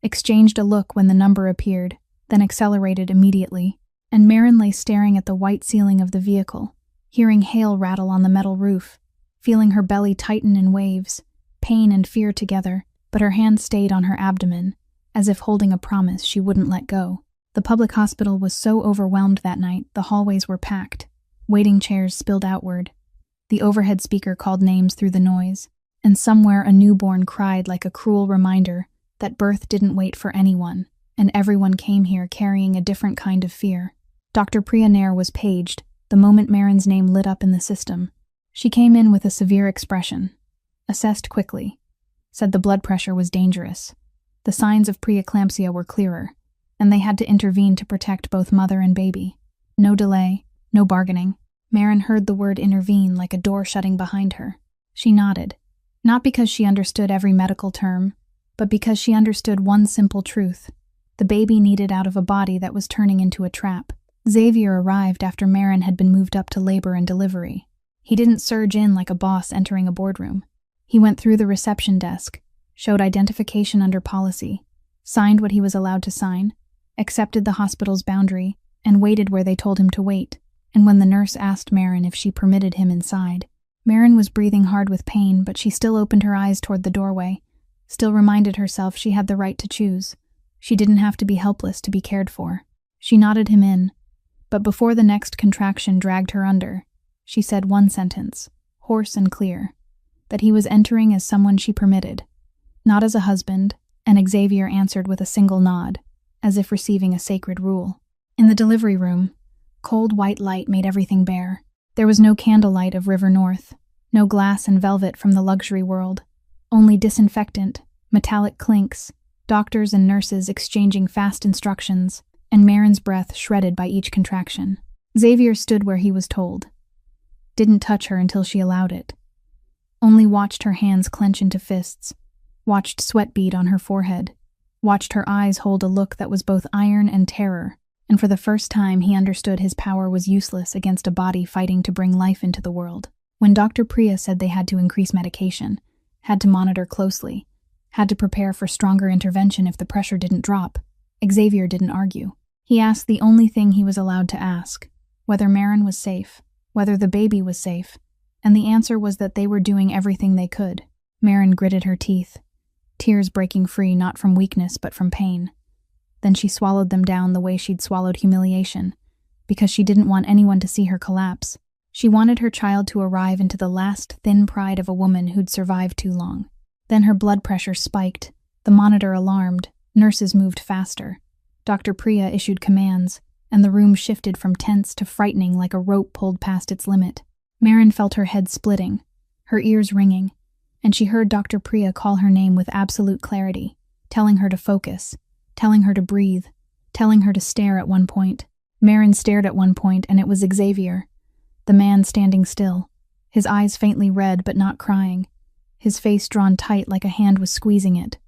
exchanged a look when the number appeared, then accelerated immediately, and Maren lay staring at the white ceiling of the vehicle, hearing hail rattle on the metal roof, feeling her belly tighten in waves, pain and fear together, but her hand stayed on her abdomen, as if holding a promise she wouldn't let go. The public hospital was so overwhelmed that night, the hallways were packed. Waiting chairs spilled outward. The overhead speaker called names through the noise, and somewhere a newborn cried like a cruel reminder that birth didn't wait for anyone, and everyone came here carrying a different kind of fear. Dr. Priya Nair was paged the moment Maren's name lit up in the system. She came in with a severe expression, assessed quickly, said the blood pressure was dangerous. The signs of preeclampsia were clearer, and they had to intervene to protect both mother and baby. No delay, no bargaining. Maren heard the word intervene like a door shutting behind her. She nodded, not because she understood every medical term, but because she understood one simple truth. The baby needed out of a body that was turning into a trap. Xavier arrived after Maren had been moved up to labor and delivery. He didn't surge in like a boss entering a boardroom. He went through the reception desk, showed identification under policy, signed what he was allowed to sign, accepted the hospital's boundary, and waited where they told him to wait. And when the nurse asked Maren if she permitted him inside, Maren was breathing hard with pain, but she still opened her eyes toward the doorway, still reminded herself she had the right to choose. She didn't have to be helpless to be cared for. She nodded him in, but before the next contraction dragged her under, she said one sentence, hoarse and clear, that he was entering as someone she permitted, not as a husband, and Xavier answered with a single nod, as if receiving a sacred rule. In the delivery room, cold white light made everything bare. There was no candlelight of River North, no glass and velvet from the luxury world, only disinfectant, metallic clinks, doctors and nurses exchanging fast instructions, and Maren's breath shredded by each contraction. Xavier stood where he was told. Didn't touch her until she allowed it. Only watched her hands clench into fists, watched sweat bead on her forehead, watched her eyes hold a look that was both iron and terror, and for the first time he understood his power was useless against a body fighting to bring life into the world. When Dr. Priya said they had to increase medication, had to monitor closely, had to prepare for stronger intervention if the pressure didn't drop, Xavier didn't argue. He asked the only thing he was allowed to ask, whether Maren was safe, whether the baby was safe, and the answer was that they were doing everything they could. Maren gritted her teeth, tears breaking free not from weakness but from pain. Then she swallowed them down the way she'd swallowed humiliation, because she didn't want anyone to see her collapse. She wanted her child to arrive into the last thin pride of a woman who'd survived too long. Then her blood pressure spiked, the monitor alarmed, nurses moved faster. Dr. Priya issued commands, and the room shifted from tense to frightening like a rope pulled past its limit. Maren felt her head splitting, her ears ringing, and she heard Dr. Priya call her name with absolute clarity, telling her to focus, telling her to breathe, telling her to stare at one point. Maren stared at one point, and it was Xavier, the man standing still, his eyes faintly red but not crying, his face drawn tight like a hand was squeezing it,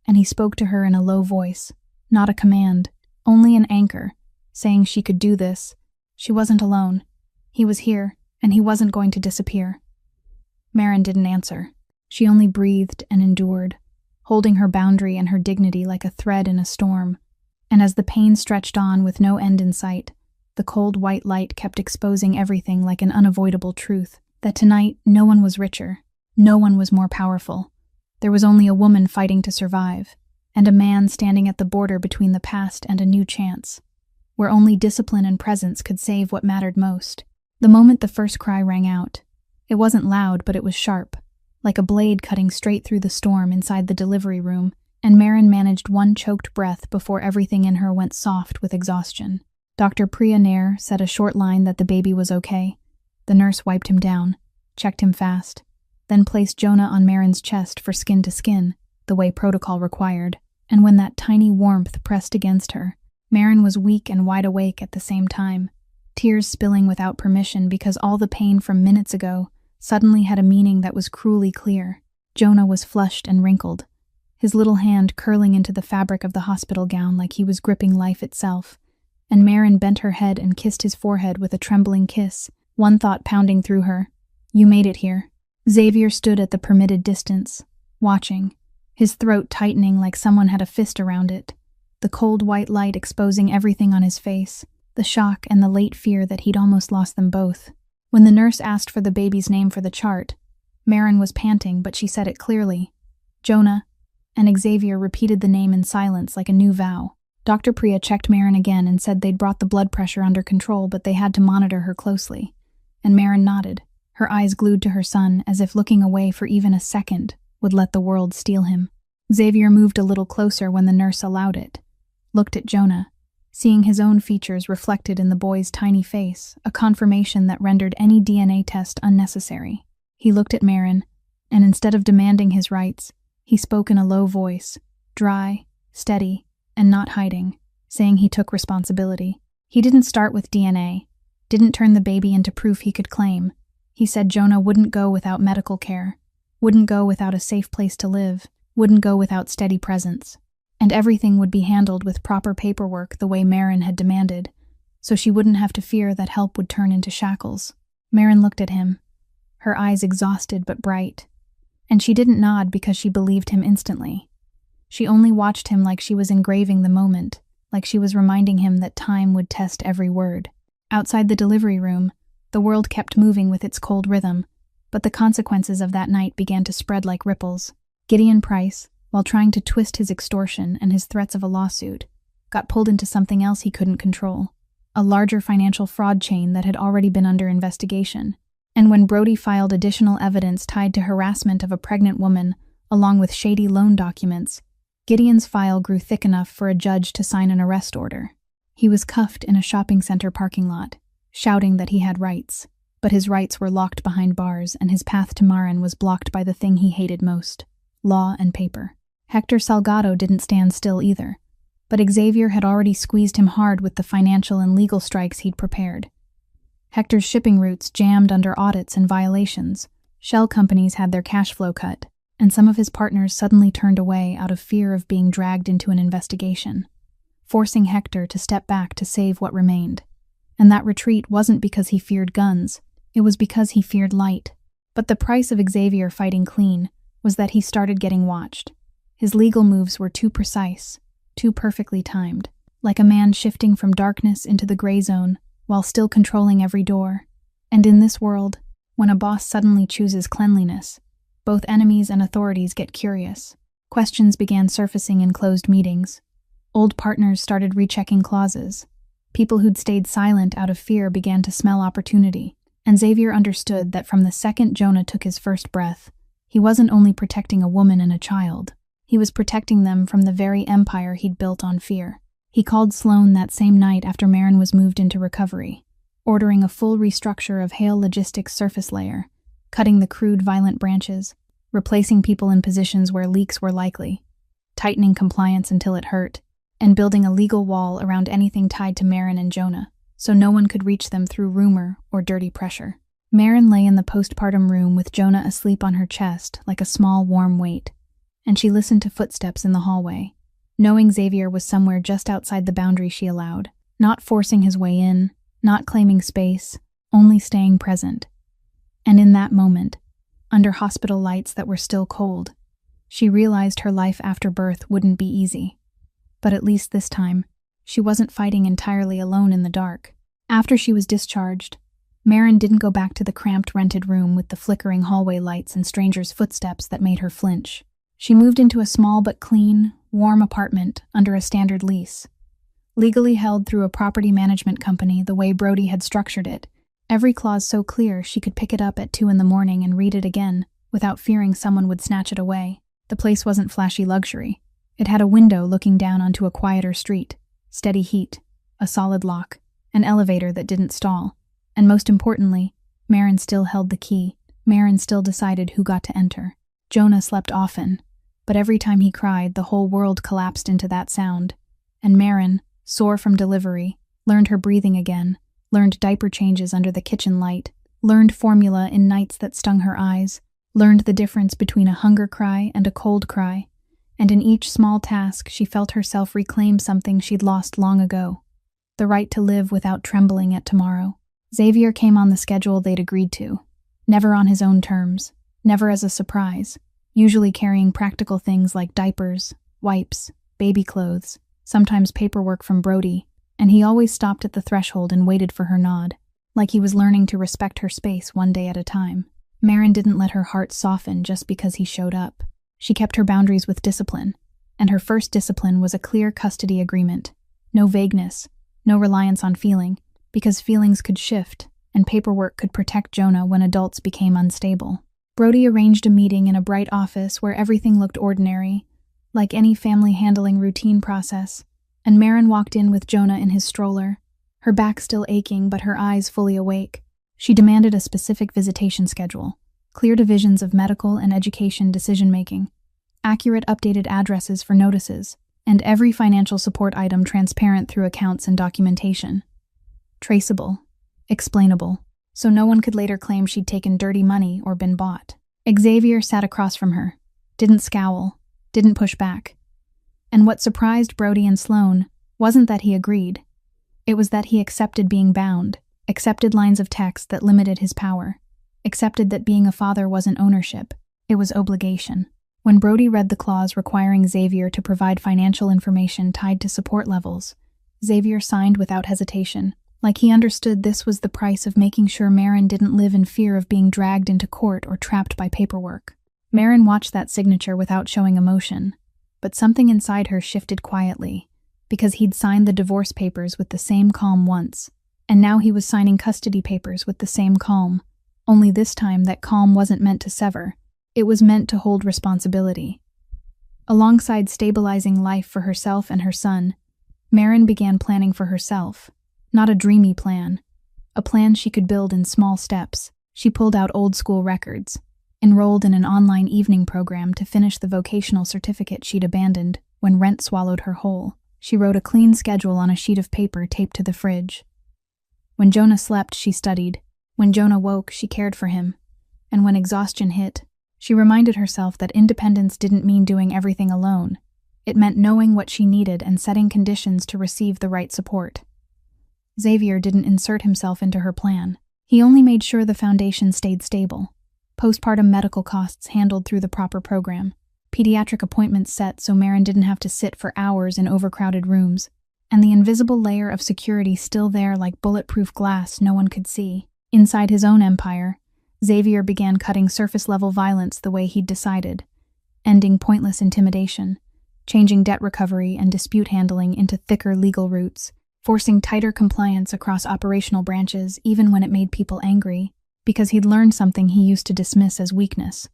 and he spoke to her in a low voice, not a command, only an anchor, saying she could do this. She wasn't alone. He was here, and he wasn't going to disappear. Maren didn't answer. She only breathed and endured, holding her boundary and her dignity like a thread in a storm. And as the pain stretched on with no end in sight, the cold white light kept exposing everything like an unavoidable truth, that tonight no one was richer, no one was more powerful. There was only a woman fighting to survive, and a man standing at the border between the past and a new chance, where only discipline and presence could save what mattered most. The moment the first cry rang out, it wasn't loud, but it was sharp, like a blade cutting straight through the storm inside the delivery room, and Maren managed one choked breath before everything in her went soft with exhaustion. Dr. Priya Nair said a short line that the baby was okay. The nurse wiped him down, checked him fast, then placed Jonah on Maren's chest for skin to skin, the way protocol required, and when that tiny warmth pressed against her, Maren was weak and wide awake at the same time, tears spilling without permission because all the pain from minutes ago suddenly had a meaning that was cruelly clear. Jonah was flushed and wrinkled, his little hand curling into the fabric of the hospital gown like he was gripping life itself, and Maren bent her head and kissed his forehead with a trembling kiss, one thought pounding through her. You made it here. Xavier stood at the permitted distance, watching, his throat tightening like someone had a fist around it, the cold white light exposing everything on his face, the shock and the late fear that he'd almost lost them both. When the nurse asked for the baby's name for the chart, Maren was panting, but she said it clearly. Jonah, and Xavier repeated the name in silence like a new vow. Dr. Priya checked Maren again and said they'd brought the blood pressure under control, but they had to monitor her closely. And Maren nodded, her eyes glued to her son, as if looking away for even a second would let the world steal him. Xavier moved a little closer when the nurse allowed it, looked at Jonah, seeing his own features reflected in the boy's tiny face, a confirmation that rendered any DNA test unnecessary. He looked at Maren, and instead of demanding his rights, He spoke in a low voice, dry, steady, and not hiding, saying he took responsibility. He didn't start with DNA, didn't turn the baby into proof he could claim. He said Jonah wouldn't go without medical care, wouldn't go without a safe place to live, wouldn't go without steady presence. And everything would be handled with proper paperwork the way Maren had demanded, so she wouldn't have to fear that help would turn into shackles. Maren looked at him, her eyes exhausted but bright, and she didn't nod because she believed him instantly. She only watched him like she was engraving the moment, like she was reminding him that time would test every word. Outside the delivery room, the world kept moving with its cold rhythm, but the consequences of that night began to spread like ripples. Gideon Price, while trying to twist his extortion and his threats of a lawsuit, got pulled into something else he couldn't control, a larger financial fraud chain that had already been under investigation. And when Brody filed additional evidence tied to harassment of a pregnant woman, along with shady loan documents, Gideon's file grew thick enough for a judge to sign an arrest order. He was cuffed in a shopping center parking lot, shouting that he had rights, but his rights were locked behind bars and his path to Maren was blocked by the thing he hated most, law and paper. Hector Salgado didn't stand still either, but Xavier had already squeezed him hard with the financial and legal strikes he'd prepared. Hector's shipping routes jammed under audits and violations, shell companies had their cash flow cut, and some of his partners suddenly turned away out of fear of being dragged into an investigation, forcing Hector to step back to save what remained. And that retreat wasn't because he feared guns, it was because he feared light. But the price of Xavier fighting clean was that he started getting watched. His legal moves were too precise, too perfectly timed, like a man shifting from darkness into the gray zone while still controlling every door. And in this world, when a boss suddenly chooses cleanliness, both enemies and authorities get curious. Questions began surfacing in closed meetings. Old partners started rechecking clauses. People who'd stayed silent out of fear began to smell opportunity. And Xavier understood that from the second Jonah took his first breath, he wasn't only protecting a woman and a child, he was protecting them from the very empire he'd built on fear. He called Sloan that same night after Maren was moved into recovery, ordering a full restructure of Hale Logistics' surface layer, cutting the crude, violent branches, replacing people in positions where leaks were likely, tightening compliance until it hurt, and building a legal wall around anything tied to Maren and Jonah, so no one could reach them through rumor or dirty pressure. Maren lay in the postpartum room with Jonah asleep on her chest like a small, warm weight, and she listened to footsteps in the hallway, knowing Xavier was somewhere just outside the boundary she allowed, not forcing his way in, not claiming space, only staying present. And in that moment, under hospital lights that were still cold, she realized her life after birth wouldn't be easy. But at least this time, she wasn't fighting entirely alone in the dark. After she was discharged, Maren didn't go back to the cramped rented room with the flickering hallway lights and strangers' footsteps that made her flinch. She moved into a small but clean, warm apartment under a standard lease, legally held through a property management company the way Brody had structured it, every clause so clear she could pick it up at 2 a.m. and read it again without fearing someone would snatch it away. The place wasn't flashy luxury. It had a window looking down onto a quieter street, steady heat, a solid lock, an elevator that didn't stall, and most importantly, Maren still held the key. Maren still decided who got to enter. Jonah slept often, but every time he cried, the whole world collapsed into that sound. And Maren, sore from delivery, learned her breathing again, learned diaper changes under the kitchen light, learned formula in nights that stung her eyes, learned the difference between a hunger cry and a cold cry, and in each small task she felt herself reclaim something she'd lost long ago, the right to live without trembling at tomorrow. Xavier came on the schedule they'd agreed to, never on his own terms, never as a surprise, usually carrying practical things like diapers, wipes, baby clothes, sometimes paperwork from Brody, and he always stopped at the threshold and waited for her nod, like he was learning to respect her space one day at a time. Maren didn't let her heart soften just because he showed up. She kept her boundaries with discipline, and her first discipline was a clear custody agreement. No vagueness, no reliance on feeling, because feelings could shift, and paperwork could protect Jonah when adults became unstable. Brody arranged a meeting in a bright office where everything looked ordinary, like any family handling routine process, and Maren walked in with Jonah in his stroller, her back still aching but her eyes fully awake. She demanded a specific visitation schedule, clear divisions of medical and education decision-making, accurate updated addresses for notices, and every financial support item transparent through accounts and documentation. Traceable, explainable, so no one could later claim she'd taken dirty money or been bought. Xavier sat across from her, didn't scowl, didn't push back. And what surprised Brody and Sloane wasn't that he agreed. It was that he accepted being bound, accepted lines of text that limited his power, accepted that being a father wasn't ownership, it was obligation. When Brody read the clause requiring Xavier to provide financial information tied to support levels, Xavier signed without hesitation, like he understood this was the price of making sure Marin didn't live in fear of being dragged into court or trapped by paperwork. Marin watched that signature without showing emotion, but something inside her shifted quietly, because he'd signed the divorce papers with the same calm once, and now he was signing custody papers with the same calm, only this time that calm wasn't meant to sever, it was meant to hold responsibility. Alongside stabilizing life for herself and her son, Marin began planning for herself, not a dreamy plan, a plan she could build in small steps. She pulled out old school records, enrolled in an online evening program to finish the vocational certificate she'd abandoned when rent swallowed her whole. She wrote a clean schedule on a sheet of paper taped to the fridge. When Jonah slept, she studied. When Jonah woke, she cared for him. And when exhaustion hit, she reminded herself that independence didn't mean doing everything alone. It meant knowing what she needed and setting conditions to receive the right support. Xavier didn't insert himself into her plan. He only made sure the foundation stayed stable. Postpartum medical costs handled through the proper program. Pediatric appointments set so Marin didn't have to sit for hours in overcrowded rooms. And the invisible layer of security still there like bulletproof glass no one could see. Inside his own empire, Xavier began cutting surface-level violence the way he'd decided, ending pointless intimidation, changing debt recovery and dispute handling into thicker legal routes, forcing tighter compliance across operational branches even when it made people angry, because he'd learned something he used to dismiss as weakness,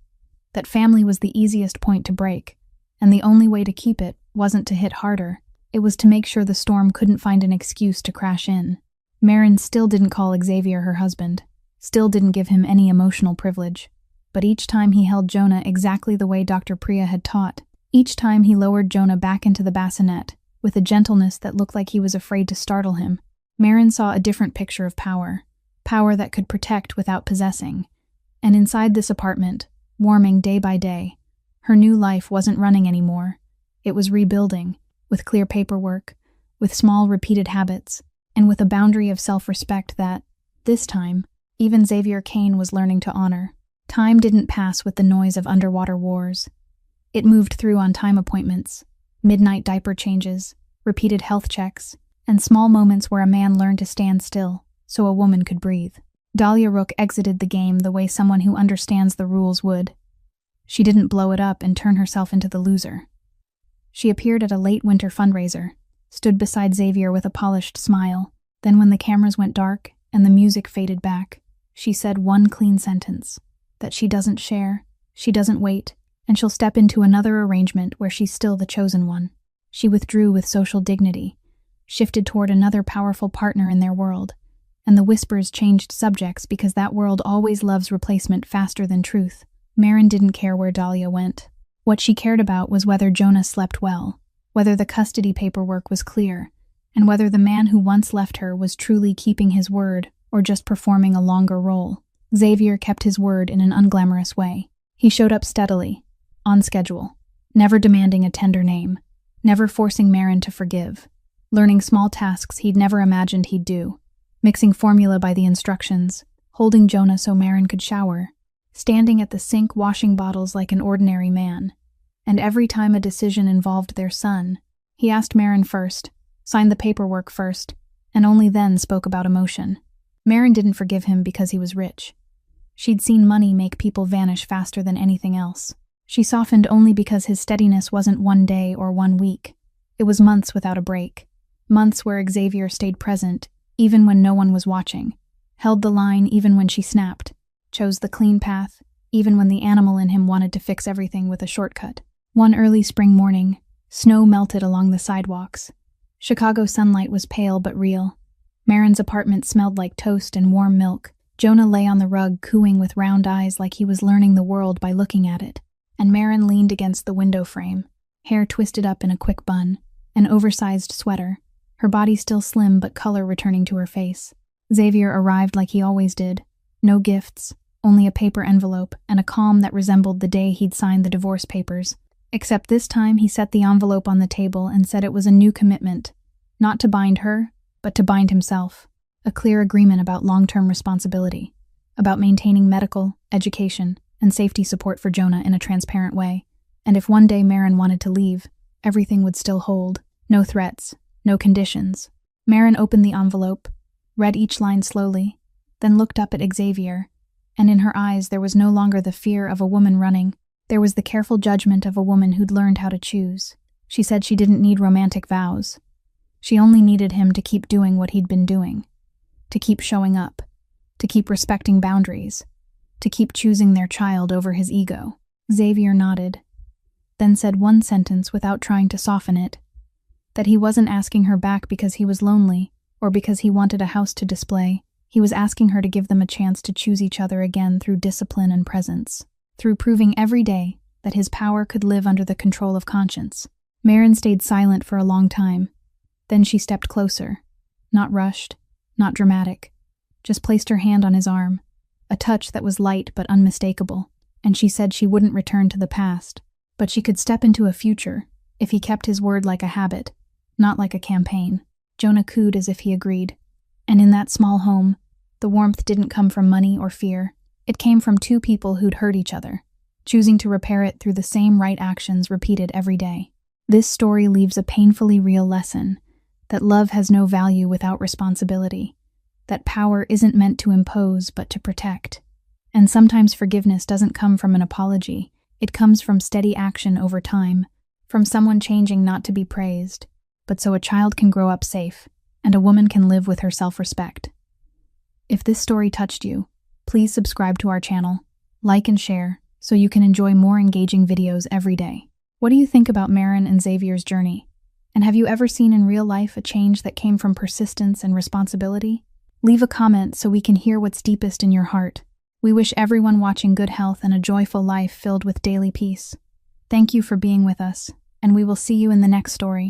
that family was the easiest point to break, and the only way to keep it wasn't to hit harder, it was to make sure the storm couldn't find an excuse to crash in. Marin still didn't call Xavier her husband, still didn't give him any emotional privilege, but each time he held Jonah exactly the way Dr. Priya had taught, each time he lowered Jonah back into the bassinet, with a gentleness that looked like he was afraid to startle him, Marin saw a different picture of power, power that could protect without possessing. And inside this apartment, warming day by day, her new life wasn't running anymore. It was rebuilding, with clear paperwork, with small repeated habits, and with a boundary of self-respect that, this time, even Xavier Kane was learning to honor. Time didn't pass with the noise of underwater wars. It moved through on time appointments, midnight diaper changes, repeated health checks, and small moments where a man learned to stand still so a woman could breathe. Dahlia Rook exited the game the way someone who understands the rules would. She didn't blow it up and turn herself into the loser. She appeared at a late winter fundraiser, stood beside Xavier with a polished smile. Then when the cameras went dark and the music faded back, she said one clean sentence, that she doesn't share, she doesn't wait, and she'll step into another arrangement where she's still the chosen one. She withdrew with social dignity, shifted toward another powerful partner in their world, and the whispers changed subjects because that world always loves replacement faster than truth. Marin didn't care where Dahlia went. What she cared about was whether Jonah slept well, whether the custody paperwork was clear, and whether the man who once left her was truly keeping his word or just performing a longer role. Xavier kept his word in an unglamorous way. He showed up steadily, on schedule, never demanding a tender name, never forcing Marin to forgive, learning small tasks he'd never imagined he'd do, mixing formula by the instructions, holding Jonah so Marin could shower, standing at the sink washing bottles like an ordinary man. And every time a decision involved their son, he asked Marin first, signed the paperwork first, and only then spoke about emotion. Marin didn't forgive him because he was rich. She'd seen money make people vanish faster than anything else. She softened only because his steadiness wasn't one day or 1 week. It was months without a break. Months where Xavier stayed present, even when no one was watching, held the line even when she snapped, chose the clean path, even when the animal in him wanted to fix everything with a shortcut. One early spring morning, snow melted along the sidewalks. Chicago sunlight was pale but real. Marin's apartment smelled like toast and warm milk. Jonah lay on the rug cooing with round eyes like he was learning the world by looking at it. and Marin leaned against the window frame, hair twisted up in a quick bun, an oversized sweater, her body still slim but color returning to her face. Xavier arrived like he always did. No gifts, only a paper envelope and a calm that resembled the day he'd signed the divorce papers. Except this time he set the envelope on the table and said it was a new commitment, not to bind her, but to bind himself. A clear agreement about long-term responsibility, about maintaining medical, education, and safety support for Jonah in a transparent way. And if one day Marin wanted to leave, everything would still hold. No threats, no conditions. Marin opened the envelope, read each line slowly, then looked up at Xavier, and in her eyes there was no longer the fear of a woman running. There was the careful judgment of a woman who'd learned how to choose. She said she didn't need romantic vows. She only needed him to keep doing what he'd been doing, to keep showing up, to keep respecting boundaries, to keep choosing their child over his ego. Xavier nodded, then said one sentence without trying to soften it, that he wasn't asking her back because he was lonely or because he wanted a house to display. He was asking her to give them a chance to choose each other again through discipline and presence, through proving every day that his power could live under the control of conscience. Marin stayed silent for a long time. Then she stepped closer, not rushed, not dramatic, just placed her hand on his arm, a touch that was light but unmistakable, and she said she wouldn't return to the past, but she could step into a future if he kept his word like a habit, not like a campaign. Jonah cooed as if he agreed. And in that small home, the warmth didn't come from money or fear. It came from two people who'd hurt each other, choosing to repair it through the same right actions repeated every day. This story leaves a painfully real lesson, that love has no value without responsibility, that power isn't meant to impose but to protect. And sometimes forgiveness doesn't come from an apology, it comes from steady action over time, from someone changing not to be praised, but so a child can grow up safe, and a woman can live with her self-respect. If this story touched you, please subscribe to our channel, like and share, so you can enjoy more engaging videos every day. What do you think about Marin and Xavier's journey? And have you ever seen in real life a change that came from persistence and responsibility? Leave a comment so we can hear what's deepest in your heart. We wish everyone watching good health and a joyful life filled with daily peace. Thank you for being with us, and we will see you in the next story.